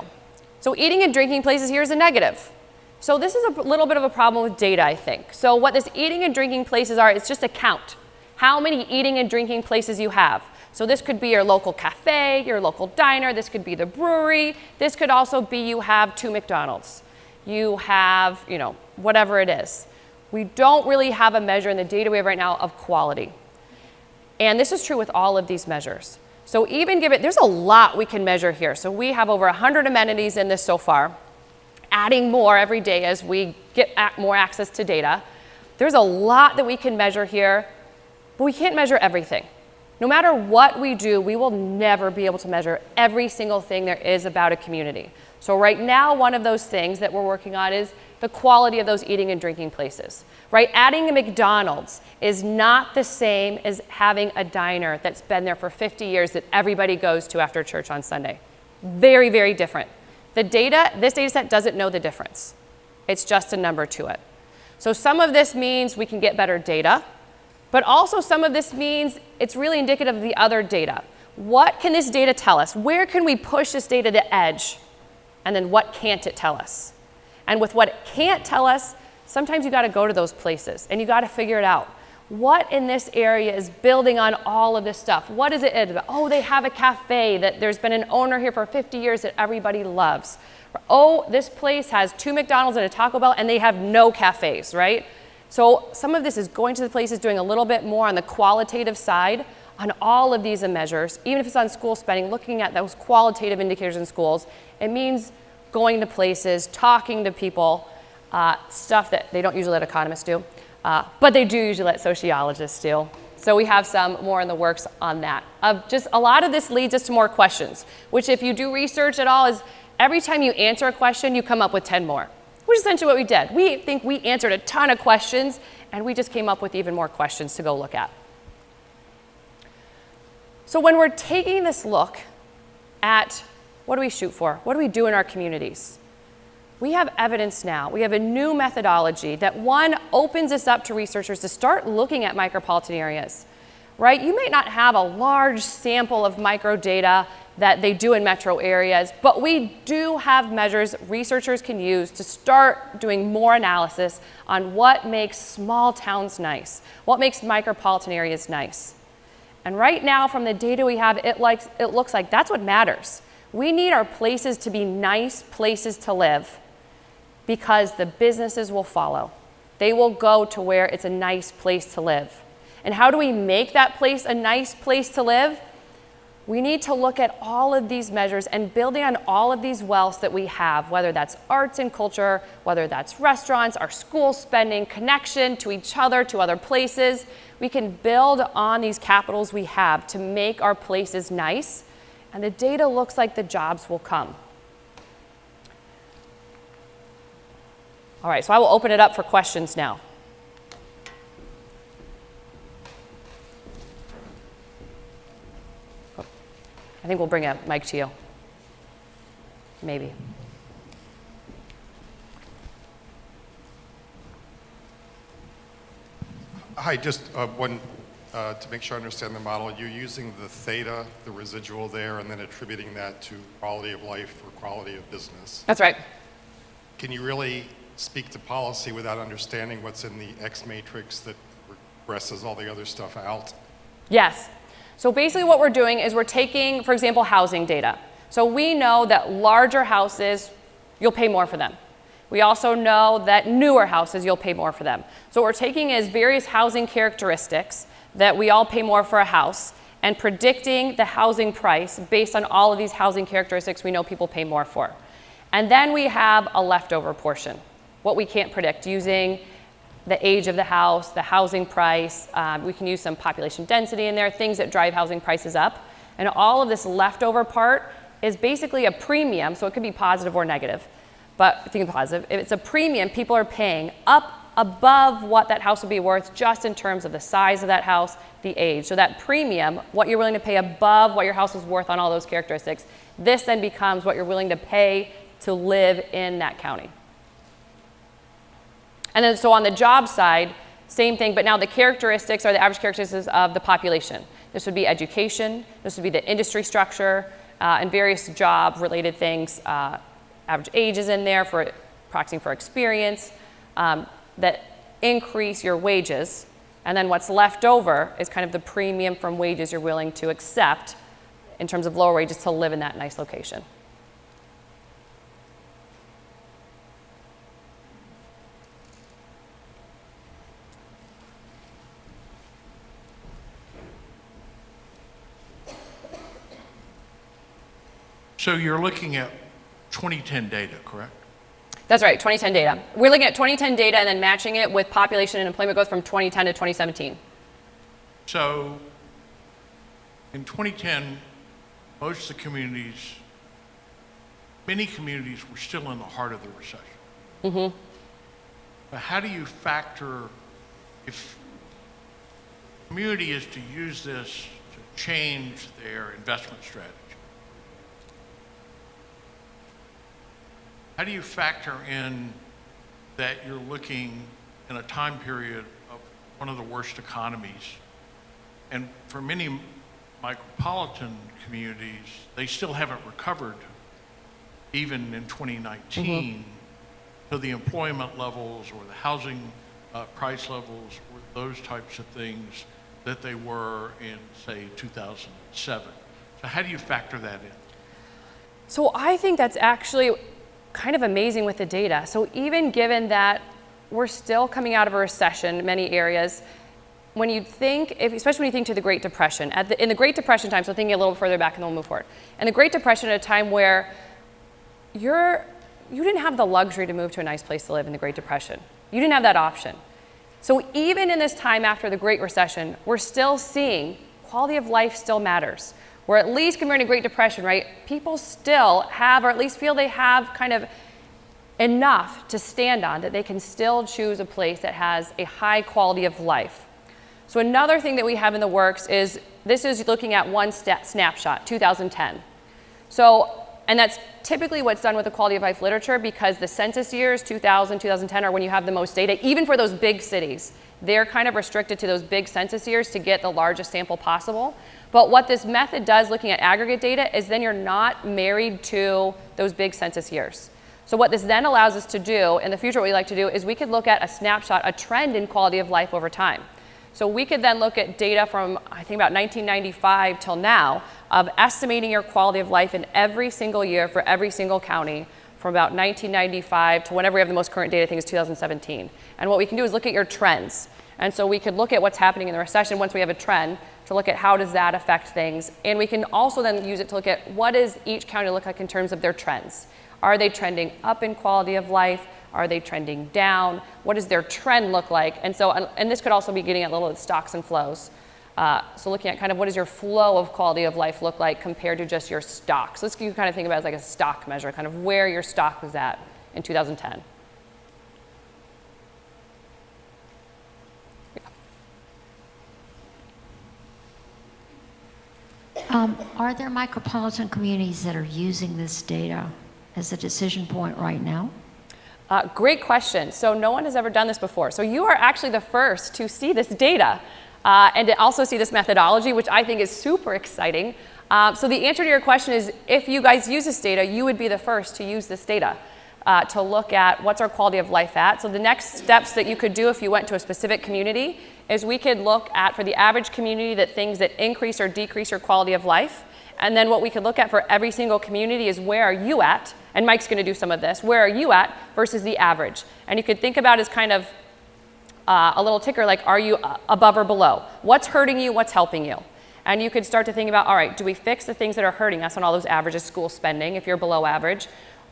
So eating and drinking places here is a negative. So this is a little bit of a problem with data, I think. So what this eating and drinking places are, it's just a count. How many eating and drinking places you have. So this could be your local cafe, your local diner, this could be the brewery, this could also be you have 2 McDonald's. You have, whatever it is. We don't really have a measure in the data we have right now of quality. And this is true with all of these measures. So even there's a lot we can measure here. So we have over 100 amenities in this so far, adding more every day as we get more access to data. There's a lot that we can measure here, but we can't measure everything. No matter what we do, we will never be able to measure every single thing there is about a community. So right now, one of those things that we're working on is the quality of those eating and drinking places, right? Adding a McDonald's is not the same as having a diner that's been there for 50 years that everybody goes to after church on Sunday. Very, very different. This data set doesn't know the difference. It's just a number to it. So some of this means we can get better data, but also some of this means it's really indicative of the other data. What can this data tell us? Where can we push this data to edge? And then what can't it tell us? And with what it can't tell us, sometimes you gotta go to those places and you gotta figure it out. What in this area is building on all of this stuff? What is it about? Oh, they have a cafe that there's been an owner here for 50 years that everybody loves. Oh, this place has 2 McDonald's and a Taco Bell and they have no cafes, right? So some of this is going to the places, doing a little bit more on the qualitative side on all of these measures, even if it's on school spending, looking at those qualitative indicators in schools. It means going to places, talking to people, stuff that they don't usually let economists do. But they do usually let sociologists do. So we have some more in the works on that. Just a lot of this leads us to more questions, which if you do research at all is every time you answer a question, you come up with 10 more, which is essentially what we did. We think we answered a ton of questions and we just came up with even more questions to go look at. So when we're taking this look at what do we shoot for? What do we do in our communities? We have evidence now. We have a new methodology that, one, opens us up to researchers to start looking at micropolitan areas, right? You may not have a large sample of microdata that they do in metro areas, but we do have measures researchers can use to start doing more analysis on what makes small towns nice, what makes micropolitan areas nice. And right now, from the data we have, it looks like that's what matters. We need our places to be nice places to live, because the businesses will follow. They will go to where it's a nice place to live. And how do we make that place a nice place to live? We need to look at all of these measures and building on all of these wealths that we have, whether that's arts and culture, whether that's restaurants, our school spending, connection to each other, to other places. We can build on these capitals we have to make our places nice, and the data looks like the jobs will come. All right, so I will open it up for questions now. I think we'll bring a mic to you. Maybe. Hi, just one, to make sure I understand the model, you're using the theta, the residual there, and then attributing that to quality of life or quality of business. That's right. Can you really speak to policy without understanding what's in the X matrix that regresses all the other stuff out? Yes. So basically what we're doing is we're taking, for example, housing data. So we know that larger houses, you'll pay more for them. We also know that newer houses, you'll pay more for them. So what we're taking is various housing characteristics that we all pay more for a house and predicting the housing price based on all of these housing characteristics we know people pay more for. And then we have a leftover portion, what we can't predict, using the age of the house, the housing price. We can use some population density in there, things that drive housing prices up. And all of this leftover part is basically a premium, so it could be positive or negative. But think of positive. If it's a premium, people are paying up above what that house would be worth just in terms of the size of that house, the age. So that premium, what you're willing to pay above what your house is worth on all those characteristics, this then becomes what you're willing to pay to live in that county. And then so on the job side, same thing, but now the characteristics are the average characteristics of the population. This would be education, this would be the industry structure, and various job-related things. Average age is in there for proxying for experience, that increase your wages. And then what's left over is kind of the premium from wages you're willing to accept in terms of lower wages to live in that nice location. So you're looking at 2010 data, correct? That's right, 2010 data. We're looking at 2010 data and then matching it with population and employment growth from 2010 to 2017. So in 2010, most of the communities, many communities were still in the heart of the recession. But how do you factor, if the community is to use this to change their investment strategy, how do you factor in that you're looking in a time period of one of the worst economies? And for many micropolitan communities, they still haven't recovered even in 2019 to the employment levels or the housing price levels or those types of things that they were in, say, 2007. So how do you factor that in? So I think that's actually kind of amazing with the data. So even given that we're still coming out of a recession in many areas, when you think, especially when you think to the Great Depression, in the Great Depression time, so thinking a little further back and then we'll move forward. In the Great Depression, at a time where you didn't have the luxury to move to a nice place to live in the Great Depression. You didn't have that option. So even in this time after the Great Recession, we're still seeing quality of life still matters. We're at least compared to Great Depression, right? People still have, or at least feel they have kind of enough to stand on that they can still choose a place that has a high quality of life. So another thing that we have in the works is, this is looking at one snapshot, 2010. So, and that's typically what's done with the quality of life literature, because the census years, 2000, 2010, are when you have the most data, even for those big cities. They're kind of restricted to those big census years to get the largest sample possible. But what this method does, looking at aggregate data, is then you're not married to those big census years. So what this then allows us to do, in the future what we like to do, is we could look at a snapshot, a trend in quality of life over time. So we could then look at data from, I think, about 1995 till now, of estimating your quality of life in every single year for every single county from about 1995 to whenever we have the most current data, I think is 2017. And what we can do is look at your trends. And so we could look at what's happening in the recession once we have a trend to look at how does that affect things. And we can also then use it to look at what does each county look like in terms of their trends. Are they trending up in quality of life? Are they trending down? What does their trend look like? And so, and this could also be getting at a little of stocks and flows. So looking at kind of what does your flow of quality of life look like compared to just your stock. So let's you kind of think about it as like a stock measure, kind of where your stock was at in 2010. Are there micropolitan communities that are using this data as a decision point right now? Great question. So no one has ever done this before. So you are actually the first to see this data and to also see this methodology, which I think is super exciting. So the answer to your question is, if you guys use this data, you would be the first to use this data to look at what's our quality of life at. So the next steps that you could do if you went to a specific community is we could look at, for the average community, that things that increase or decrease your quality of life. And then what we could look at for every single community is, where are you at? And Mike's going to do some of this. Where are you at versus the average? And you could think about it as kind of a little ticker, like, are you above or below? What's hurting you? What's helping you? And you could start to think about, all right, do we fix the things that are hurting us on all those averages, school spending, if you're below average?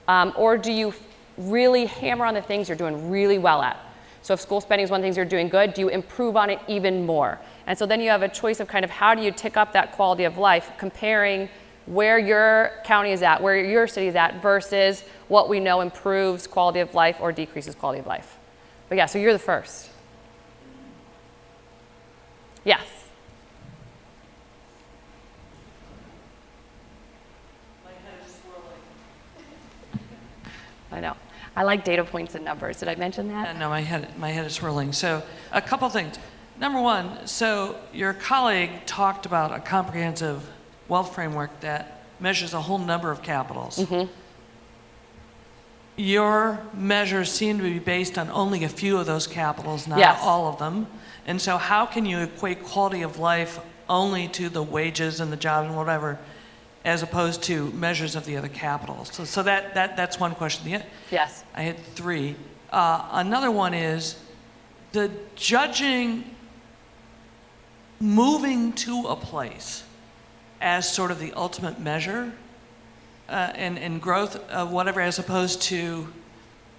Or do you really hammer on the things you're doing really well at? So if school spending is one of the things you're doing good, do you improve on it even more? And so then you have a choice of kind of how do you tick up that quality of life, comparing where your county is at, where your city is at, versus what we know improves quality of life or decreases quality of life. But yeah, so you're the first. Yes. My head is swirling. I know. I like data points and numbers. Did I mention that? No, my head is swirling. So a couple things. Number one, so your colleague talked about a comprehensive wealth framework that measures a whole number of capitals. Mm-hmm. Your measures seem to be based on only a few of those capitals, not Yes. all of them. And so how can you equate quality of life only to the wages and the jobs and whatever, as opposed to measures of the other capitals? So that's one question. Yes. I had three. Another one is the judging moving to a place as sort of the ultimate measure and growth of whatever, as opposed to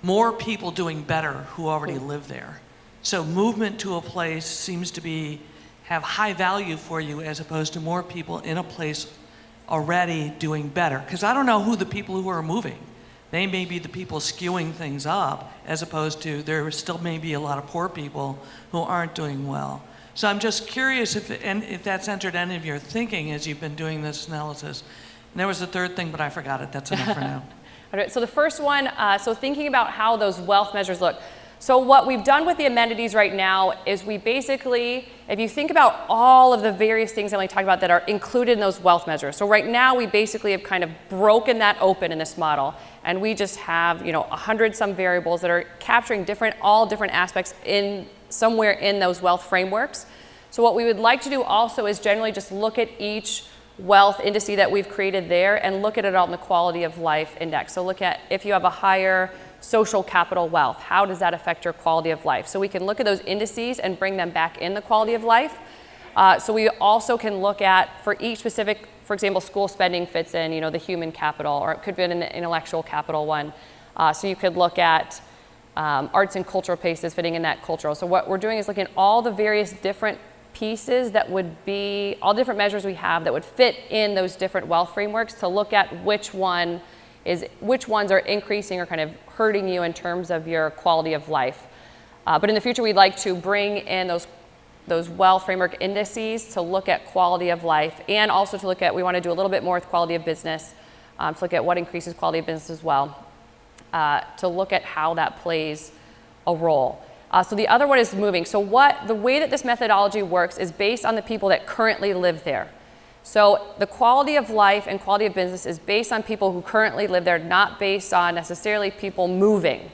more people doing better who already live there. So movement to a place seems to be have high value for you as opposed to more people in a place already doing better? Because I don't know who the people who are moving. They may be the people skewing things up as opposed to there still may be a lot of poor people who aren't doing well. So I'm just curious if that's entered any of your thinking as you've been doing this analysis. And there was a third thing, but I forgot it. That's enough for now. All right, so the first one, so thinking about how those wealth measures look. So what we've done with the amenities right now is we basically, if you think about all of the various things that we talked about that are included in those wealth measures. So right now we basically have kind of broken that open in this model, and we just have 100 some variables that are capturing all different aspects in somewhere in those wealth frameworks. So what we would like to do also is generally just look at each wealth indice that we've created there and look at it on the quality of life index. So look at if you have a higher social capital wealth, how does that affect your quality of life? So we can look at those indices and bring them back in the quality of life. So we also can look at, for each specific, for example, school spending fits in, the human capital, or it could be an intellectual capital one. So you could look at arts and cultural pieces fitting in that cultural. So what we're doing is looking at all the various different pieces that would be, all different measures we have that would fit in those different wealth frameworks to look at which ones are increasing or kind of hurting you in terms of your quality of life. But in the future, we'd like to bring in those wealth framework indices to look at quality of life, and also to look at, we want to do a little bit more with quality of business, to look at what increases quality of business as well, to look at how that plays a role. So the other one is moving. So the way that this methodology works is based on the people that currently live there. So the quality of life and quality of business is based on people who currently live there, not based on necessarily people moving.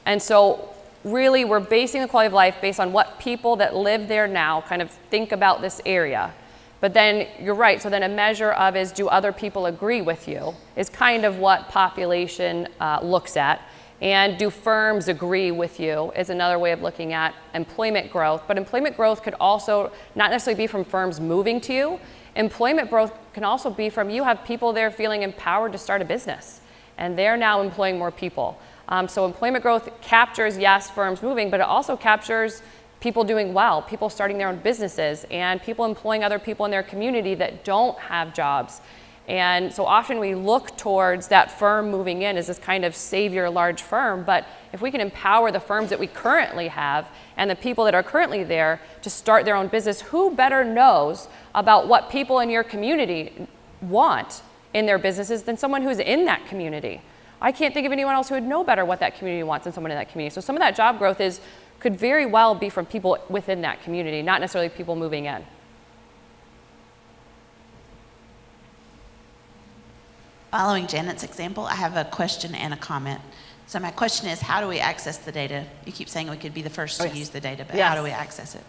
And so really we're basing the quality of life based on what people that live there now kind of think about this area. But then you're right, so then a measure of is, do other people agree with you, is kind of what population looks at. And do firms agree with you is another way of looking at employment growth. But employment growth could also not necessarily be from firms moving to you. Employment growth can also be from you have people there feeling empowered to start a business, and they're now employing more people. So employment growth captures, yes, firms moving, but it also captures people doing well, people starting their own businesses, and people employing other people in their community that don't have jobs. And so often we look towards that firm moving in as this kind of savior large firm, but if we can empower the firms that we currently have and the people that are currently there to start their own business, who better knows about what people in your community want in their businesses than someone who's in that community? I can't think of anyone else who would know better what that community wants than someone in that community. So some of that job growth could very well be from people within that community, not necessarily people moving in. Following Janet's example, I have a question and a comment. So my question is, how do we access the data? You keep saying we could be the first to use the data, but how do we access it?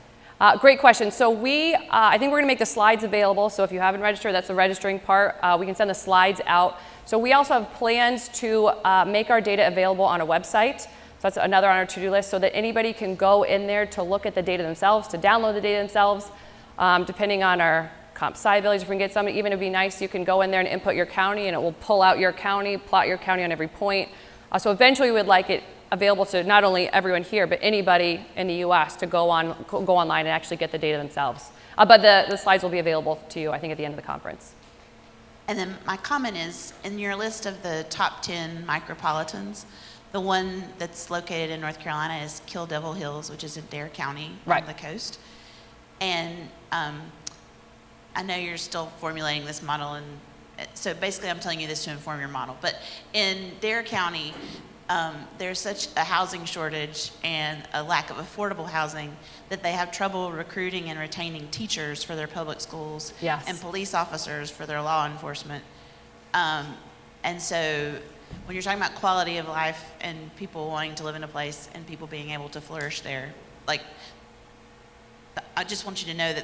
Great question. So I think we're going to make the slides available. So if you haven't registered, that's the registering part. We can send the slides out. So we also have plans to make our data available on a website. So that's another on our to-do list, so that anybody can go in there to look at the data themselves, to download the data themselves, depending on our comp sci abilities. If we can get somebody, even it'd be nice, you can go in there and input your county, and it will pull out your county, plot your county on every point. So eventually we'd like it available to not only everyone here, but anybody in the US to go online and actually get the data themselves. But the slides will be available to you, I think, at the end of the conference. And then my comment is, in your list of the top 10 micropolitans, the one that's located in North Carolina is Kill Devil Hills, which is in Dare County on the coast. And I know you're still formulating this model, and so basically I'm telling you this to inform your model. But in Dare County, there's such a housing shortage and a lack of affordable housing that they have trouble recruiting and retaining teachers for their public schools and police officers for their law enforcement. And so when you're talking about quality of life and people wanting to live in a place and people being able to flourish there, like, I just want you to know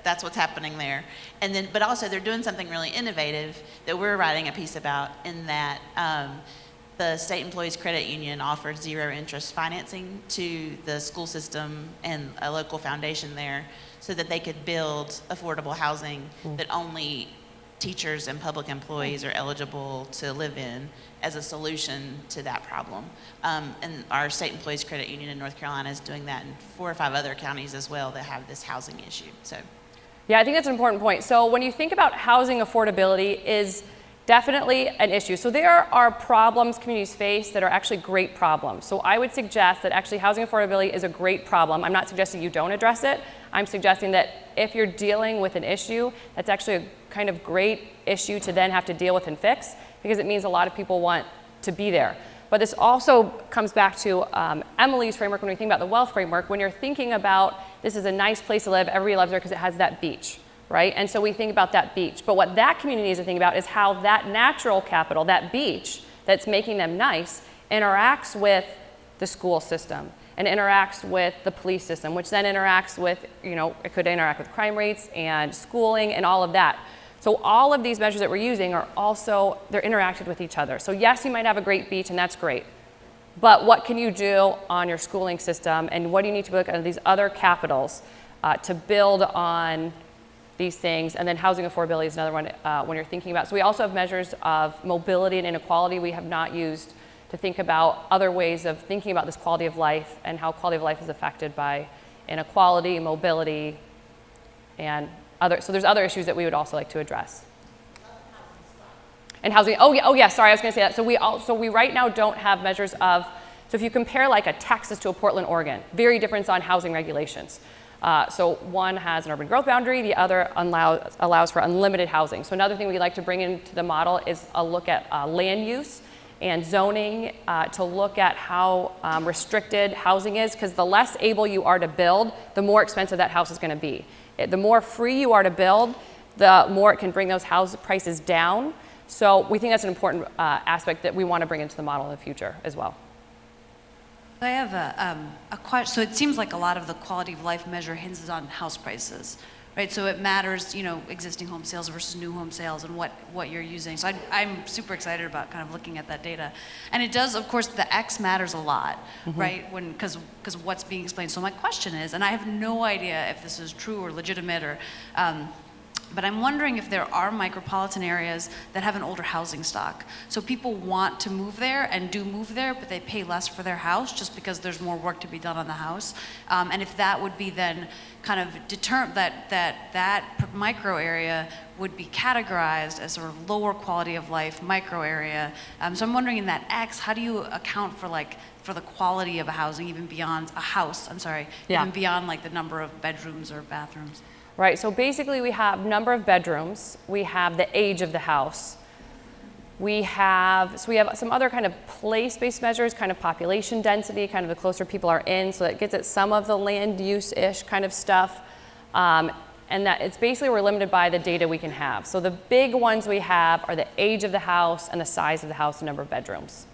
that's what's happening there. And then, but also they're doing something really innovative that we're writing a piece about, in that the State Employees Credit Union offered zero interest financing to the school system and a local foundation there, so that they could build affordable housing that only teachers and public employees are eligible to live in as a solution to that problem. And our State Employees Credit Union in North Carolina is doing that in 4 or 5 other counties as well that have this housing issue. So, Yeah, I think that's an important point. So when you think about housing affordability is definitely an issue. So there are problems communities face that are actually great problems. So I would suggest that actually housing affordability is a great problem. I'm not suggesting you don't address it. I'm suggesting that if you're dealing with an issue, that's actually a kind of great issue to then have to deal with and fix, because it means a lot of people want to be there. But this also comes back to Emily's framework when we think about the wealth framework. When you're thinking about this is a nice place to live, everybody loves there because it has that beach, right? And so we think about that beach. But what that community needs to think about is how that natural capital, that beach that's making them nice, interacts with the school system and interacts with the police system, which then interacts with, it could interact with crime rates and schooling and all of that. So all of these measures that we're using are also, they're interacted with each other. So yes, you might have a great beach and that's great, but what can you do on your schooling system, and what do you need to look at these other capitals to build on these things? And then housing affordability is another one when you're thinking about. So we also have measures of mobility and inequality we have not used to think about other ways of thinking about this quality of life and how quality of life is affected by inequality, mobility, and other. So there's other issues that we would also like to address. And housing, oh yeah, sorry, I was gonna say that. So we right now don't have measures of, so if you compare like a Texas to a Portland, Oregon, very different on housing regulations. So one has an urban growth boundary, the other allows for unlimited housing. So another thing we'd like to bring into the model is a look at land use and zoning to look at how restricted housing is, because the less able you are to build, the more expensive that house is gonna be. The more free you are to build, the more it can bring those house prices down. So we think that's an important aspect that we want to bring into the model in the future as well. I have a question. So it seems like a lot of the quality of life measure hinges on house prices, right? So it matters, existing home sales versus new home sales and what you're using. So I'm super excited about kind of looking at that data. And it does, of course, the X matters a lot, right? Because what's being explained. So my question is, and I have no idea if this is true or legitimate or, but I'm wondering if there are micropolitan areas that have an older housing stock. So people want to move there and do move there, but they pay less for their house just because there's more work to be done on the house. And if that would be then kind of that micro area would be categorized as sort of lower quality of life micro area. So I'm wondering in that X, how do you account for the quality of a housing even beyond a house, even beyond like the number of bedrooms or bathrooms? Right, so basically we have number of bedrooms, we have the age of the house, we have some other kind of place-based measures, kind of population density, kind of the closer people are in, so that gets at some of the land use-ish kind of stuff. And that it's basically we're limited by the data we can have. So the big ones we have are the age of the house and the size of the house and number of bedrooms.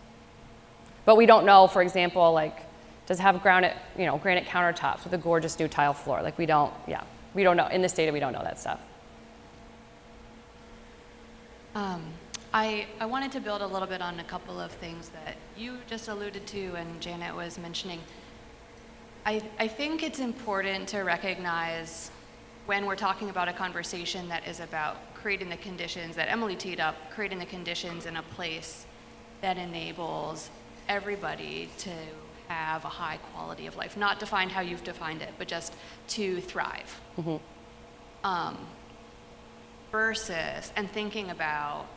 But we don't know, for example, like, does it have granite countertops with a gorgeous new tile floor? Like we don't know. In this data, we don't know that stuff. I wanted to build a little bit on a couple of things that you just alluded to and Janet was mentioning. I think it's important to recognize when we're talking about a conversation that is about creating the conditions that Emily teed up, creating the conditions in a place that enables everybody to have a high quality of life, not defined how you've defined it, but just to thrive. Versus, and thinking about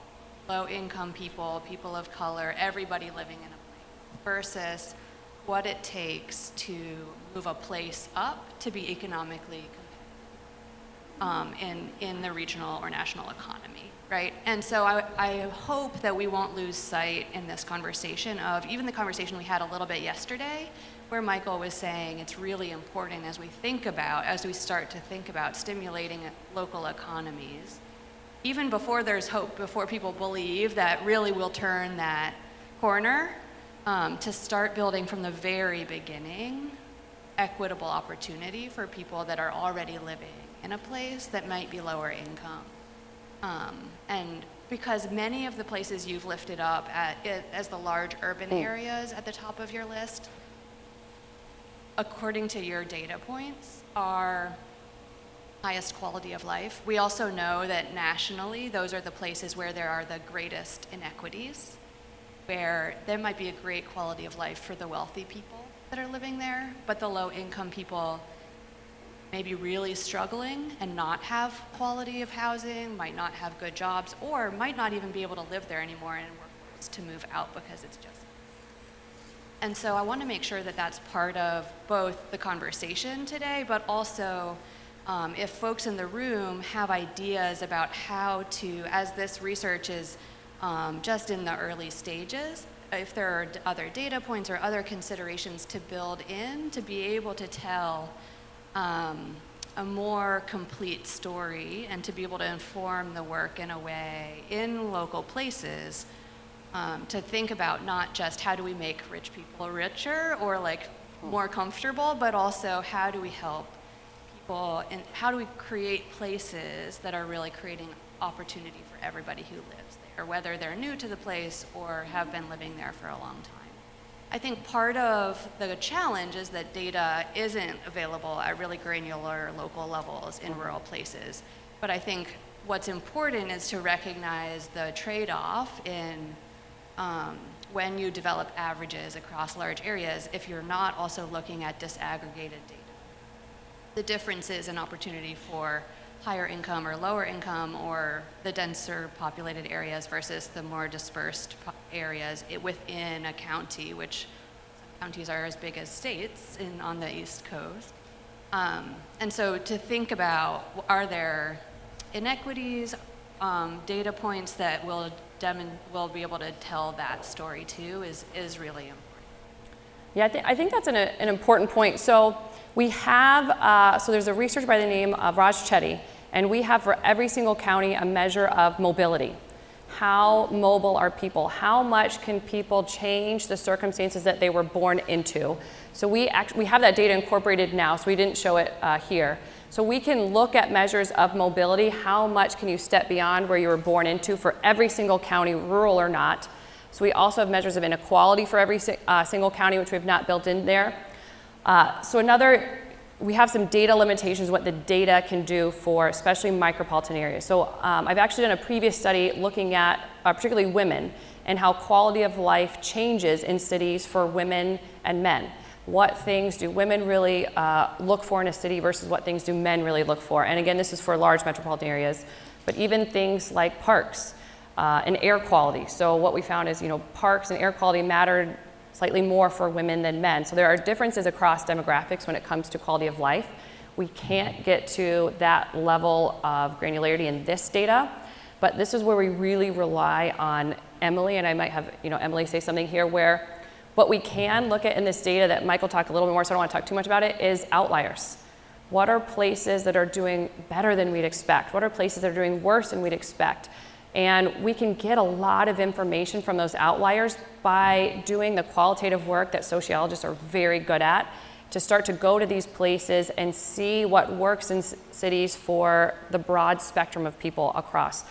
low-income people, people of color, everybody living in a place, versus what it takes to move a place up to be economically competitive in the regional or national economy, right? And so I hope that we won't lose sight in this conversation of even the conversation we had a little bit yesterday, where Michael was saying it's really important as we start to think about stimulating local economies, even before there's hope, before people believe that really we'll turn that corner, to start building from the very beginning equitable opportunity for people that are already living in a place that might be lower income. And because many of the places you've lifted up as the large urban areas at the top of your list, according to your data points, are highest quality of life. We also know that nationally, those are the places where there are the greatest inequities, where there might be a great quality of life for the wealthy people that are living there, but the low-income people may be really struggling and not have quality of housing, might not have good jobs, or might not even be able to live there anymore and we're forced to move out because it's just. And so I want to make sure that that's part of both the conversation today, but also if folks in the room have ideas about how to, as this research is just in the early stages, if there are other data points or other considerations to build in to be able to tell a more complete story and to be able to inform the work in a way in local places to think about not just how do we make rich people richer or like more comfortable, but also how do we help people and how do we create places that are really creating opportunity for everybody who lives there, whether they're new to the place or have been living there for a long time. I think part of the challenge is that data isn't available at really granular local levels in rural places. But I think what's important is to recognize the trade-off in when you develop averages across large areas if you're not also looking at disaggregated data. The differences in opportunity for higher income or lower income or the denser populated areas versus the more dispersed areas within a county, which some counties are as big as states on the East Coast. And so to think about, are there inequities, data points that will be able to tell that story too is really important. Yeah, I think that's an important point. So we have, so there's a researcher by the name of Raj Chetty, and we have for every single county a measure of mobility. How mobile are people? How much can people change the circumstances that they were born into? So we have that data incorporated now, so we didn't show it here. So we can look at measures of mobility. How much can you step beyond where you were born into for every single county, rural or not? So we also have measures of inequality for every single county, which we have not built in there. We have some data limitations, what the data can do for especially micropolitan areas. So I've actually done a previous study looking at particularly women and how quality of life changes in cities for women and men. What things do women really look for in a city versus what things do men really look for? And again, this is for large metropolitan areas, but even things like parks and air quality. So what we found is, parks and air quality mattered slightly more for women than men. So there are differences across demographics when it comes to quality of life. We can't get to that level of granularity in this data, but this is where we really rely on Emily, and I might have Emily say something here where what we can look at in this data that Michael talked a little bit more, so I don't want to talk too much about it, is outliers. What are places that are doing better than we'd expect? What are places that are doing worse than we'd expect? And we can get a lot of information from those outliers by doing the qualitative work that sociologists are very good at, to start to go to these places and see what works in cities for the broad spectrum of people across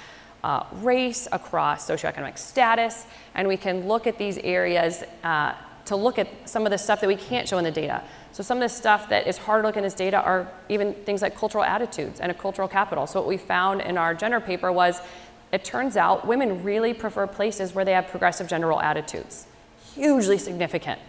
race, across socioeconomic status, and we can look at these areas to look at some of the stuff that we can't show in the data. So some of the stuff that is hard to look in this data are even things like cultural attitudes and a cultural capital. So what we found in our gender paper was, it turns out women really prefer places where they have progressive gender role attitudes. Hugely significant.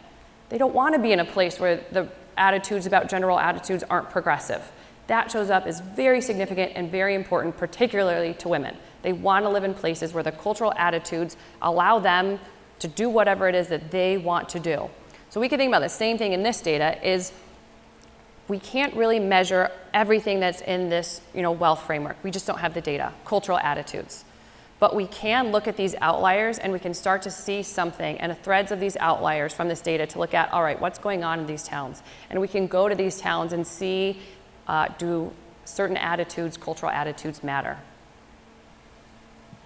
They don't want to be in a place where the attitudes about gender role attitudes aren't progressive. That shows up as very significant and very important, particularly to women. They want to live in places where the cultural attitudes allow them to do whatever it is that they want to do. So we can think about the same thing in this data is we can't really measure everything that's in this wealth framework. We just don't have the data, cultural attitudes. But we can look at these outliers and we can start to see something and the threads of these outliers from this data to look at, all right, what's going on in these towns? And we can go to these towns and see, do certain attitudes, cultural attitudes matter?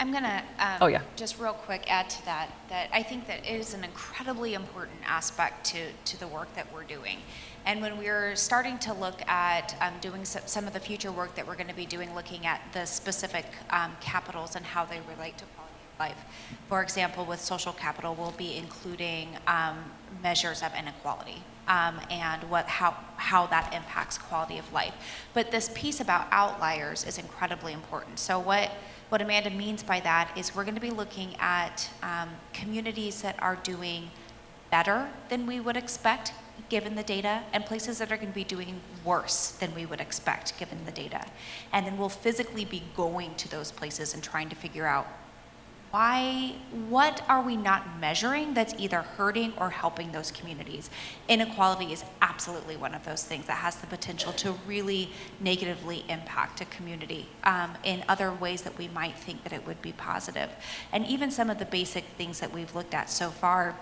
I'm going to just real quick add to that I think that it is an incredibly important aspect to the work that we're doing. And when we're starting to look at doing some of the future work that we're going to be doing, looking at the specific capitals and how they relate to quality life. For example, with social capital, we'll be including measures of inequality and how that impacts quality of life. But this piece about outliers is incredibly important. So what Amanda means by that is we're going to be looking at communities that are doing better than we would expect given the data, and places that are going to be doing worse than we would expect given the data. And then we'll physically be going to those places and trying to figure out what are we not measuring that's either hurting or helping those communities. Inequality is absolutely one of those things that has the potential to really negatively impact a community in other ways that we might think that it would be positive. And even some of the basic things that we've looked at so far,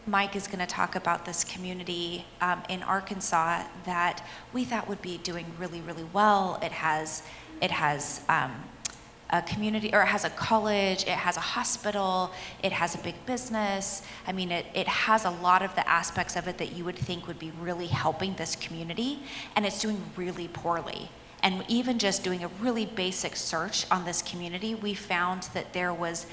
Mike is going to talk about this community in Arkansas that we thought would be doing really, really well. It has a community, or it has a college, it has a hospital, it has a big business. I mean, it has a lot of the aspects of it that you would think would be really helping this community, and it's doing really poorly. And even just doing a really basic search on this community, we found that there was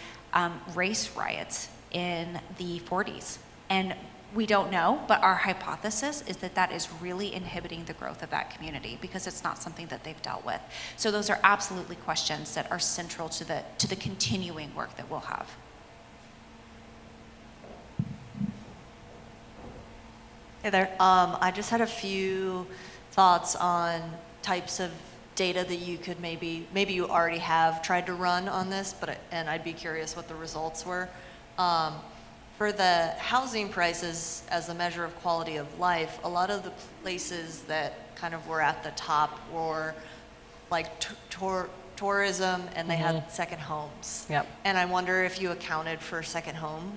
race riots in the 40s. And we don't know, but our hypothesis is that that is really inhibiting the growth of that community because it's not something that they've dealt with. So those are absolutely questions that are central to the continuing work that we'll have. Hey there. I just had a few thoughts on types of data that you could maybe you already have tried to run on this, and I'd be curious what the results were. For the housing prices as a measure of quality of life, a lot of the places that kind of were at the top were like tourism, and they had second homes. Yep. And I wonder if you accounted for second homes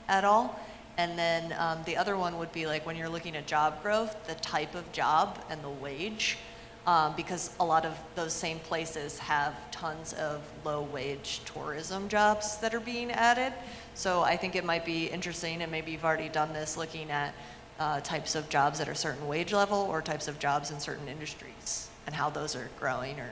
at all. And then the other one would be like when you're looking at job growth, the type of job and the wage, because a lot of those same places have tons of low-wage tourism jobs that are being added. So I think it might be interesting, and maybe you've already done this, looking at types of jobs at a certain wage level or types of jobs in certain industries and how those are growing. Or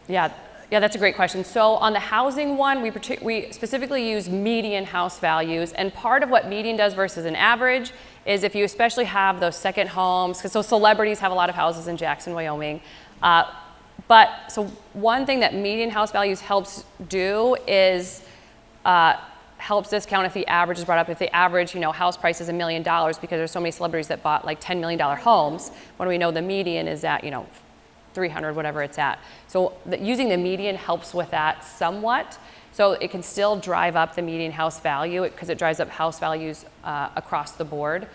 Yeah, that's a great question. So on the housing one, we specifically use median house values, and part of what median does versus an average is if you especially have those second homes, because so celebrities have a lot of houses in Jackson, Wyoming. But so one thing that median house values helps do is helps discount if the average is brought up. If the average, house price is $1 million because there's so many celebrities that bought like $10 million homes, when we know the median is at, 300, whatever it's at. So using the median helps with that somewhat. So it can still drive up the median house value because it drives up house values across the board.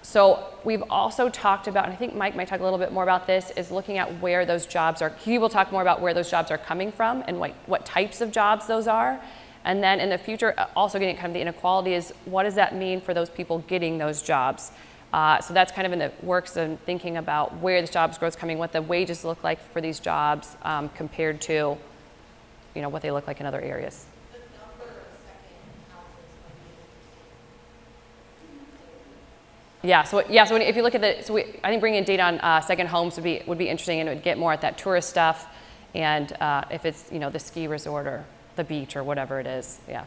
So we've also talked about, and I think Mike might talk a little bit more about this, is looking at where those jobs are. He will talk more about where those jobs are coming from and what types of jobs those are. And then in the future, also getting kind of the inequality is what does that mean for those people getting those jobs? So that's kind of in the works and thinking about where the jobs growth is coming, what the wages look like for these jobs compared to, what they look like in other areas. The number of second houses So if you look at I think bringing in data on second homes would be interesting, and it would get more at that tourist stuff, and if it's the ski resort or the beach or whatever it is, yeah.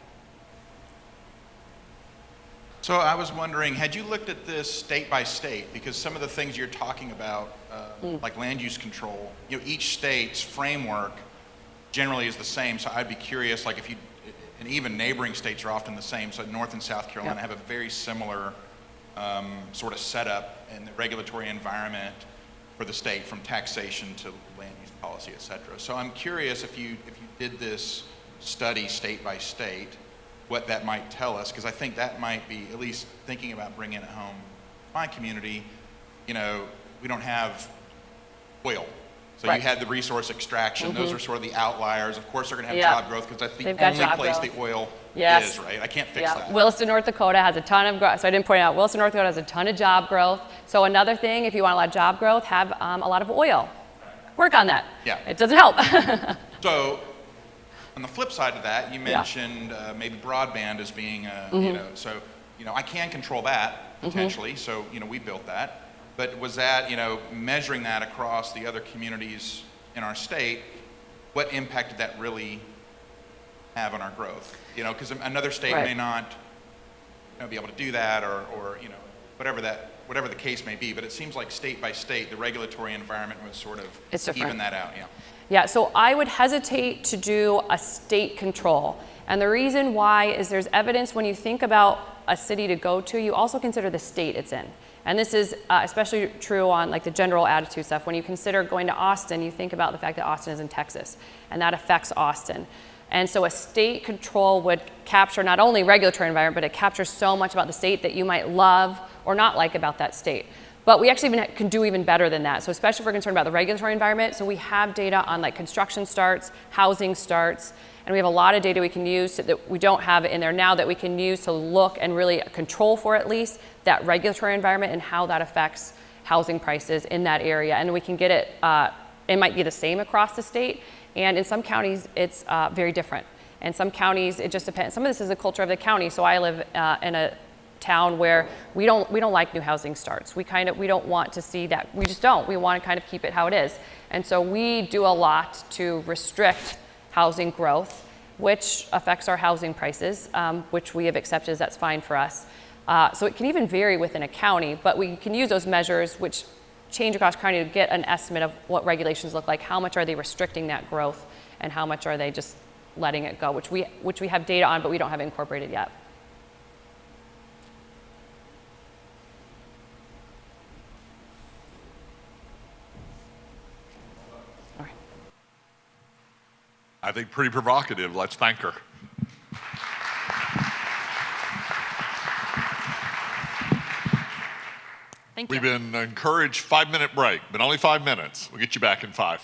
So I was wondering, had you looked at this state by state? Because some of the things you're talking about, like land use control, each state's framework generally is the same. So I'd be curious, like and even neighboring states are often the same. So North and South Carolina have a very similar sort of setup in the regulatory environment for the state, from taxation to land use policy, et cetera. So I'm curious if you did this study state by state, what that might tell us, because I think that might be, at least thinking about bringing it home. My community, we don't have oil. So right. You had the resource extraction. Those are sort of the outliers. Of course, they're going to have job growth because that's the They've only place the oil is, right? I can't fix that. Williston, North Dakota has a ton of growth. So I didn't point out, Williston, North Dakota has a ton of job growth. So another thing, if you want a lot of job growth, have a lot of oil. Work on that. Yeah. It doesn't help. So on the flip side of that, you mentioned maybe broadband as being, I can control that potentially. So, we built that. But was that, measuring that across the other communities in our state, what impact did that really have on our growth? You know, because another state Right. may not be able to do that, or you know, whatever the case may be. But it seems like state by state, the regulatory environment would sort of It's different. even that out. Yeah. Yeah, so I would hesitate to do a state control. And the reason why is there's evidence when you think about a city to go to, you also consider the state it's in. And this is especially true on like the general attitude stuff. When you consider going to Austin, you think about the fact that Austin is in Texas, and that affects Austin. And so a state control would capture not only regulatory environment, but it captures so much about the state that you might love or not like about that state. But we actually can do even better than that. So especially if we're concerned about the regulatory environment, so we have data on like construction starts, housing starts, and we have a lot of data we can use that we don't have in there now that we can use to look and really control for at least that regulatory environment and how that affects housing prices in that area. And we can get it, it might be the same across the state, and in some counties it's very different. In some counties it just depends. Some of this is the culture of the county. So I live in a town where we don't like new housing starts. We don't want to see that. We just don't. We want to kind of keep it how it is. And so we do a lot to restrict housing growth, which affects our housing prices, which we have accepted as that's fine for us. So it can even vary within a county, but we can use those measures which change across county to get an estimate of what regulations look like, how much are they restricting that growth, and how much are they just letting it go, which we have data on, but we don't have incorporated yet. I think pretty provocative. Let's thank her. Thank you. We've been encouraged 5-minute break, but only 5 minutes. We'll get you back in 5.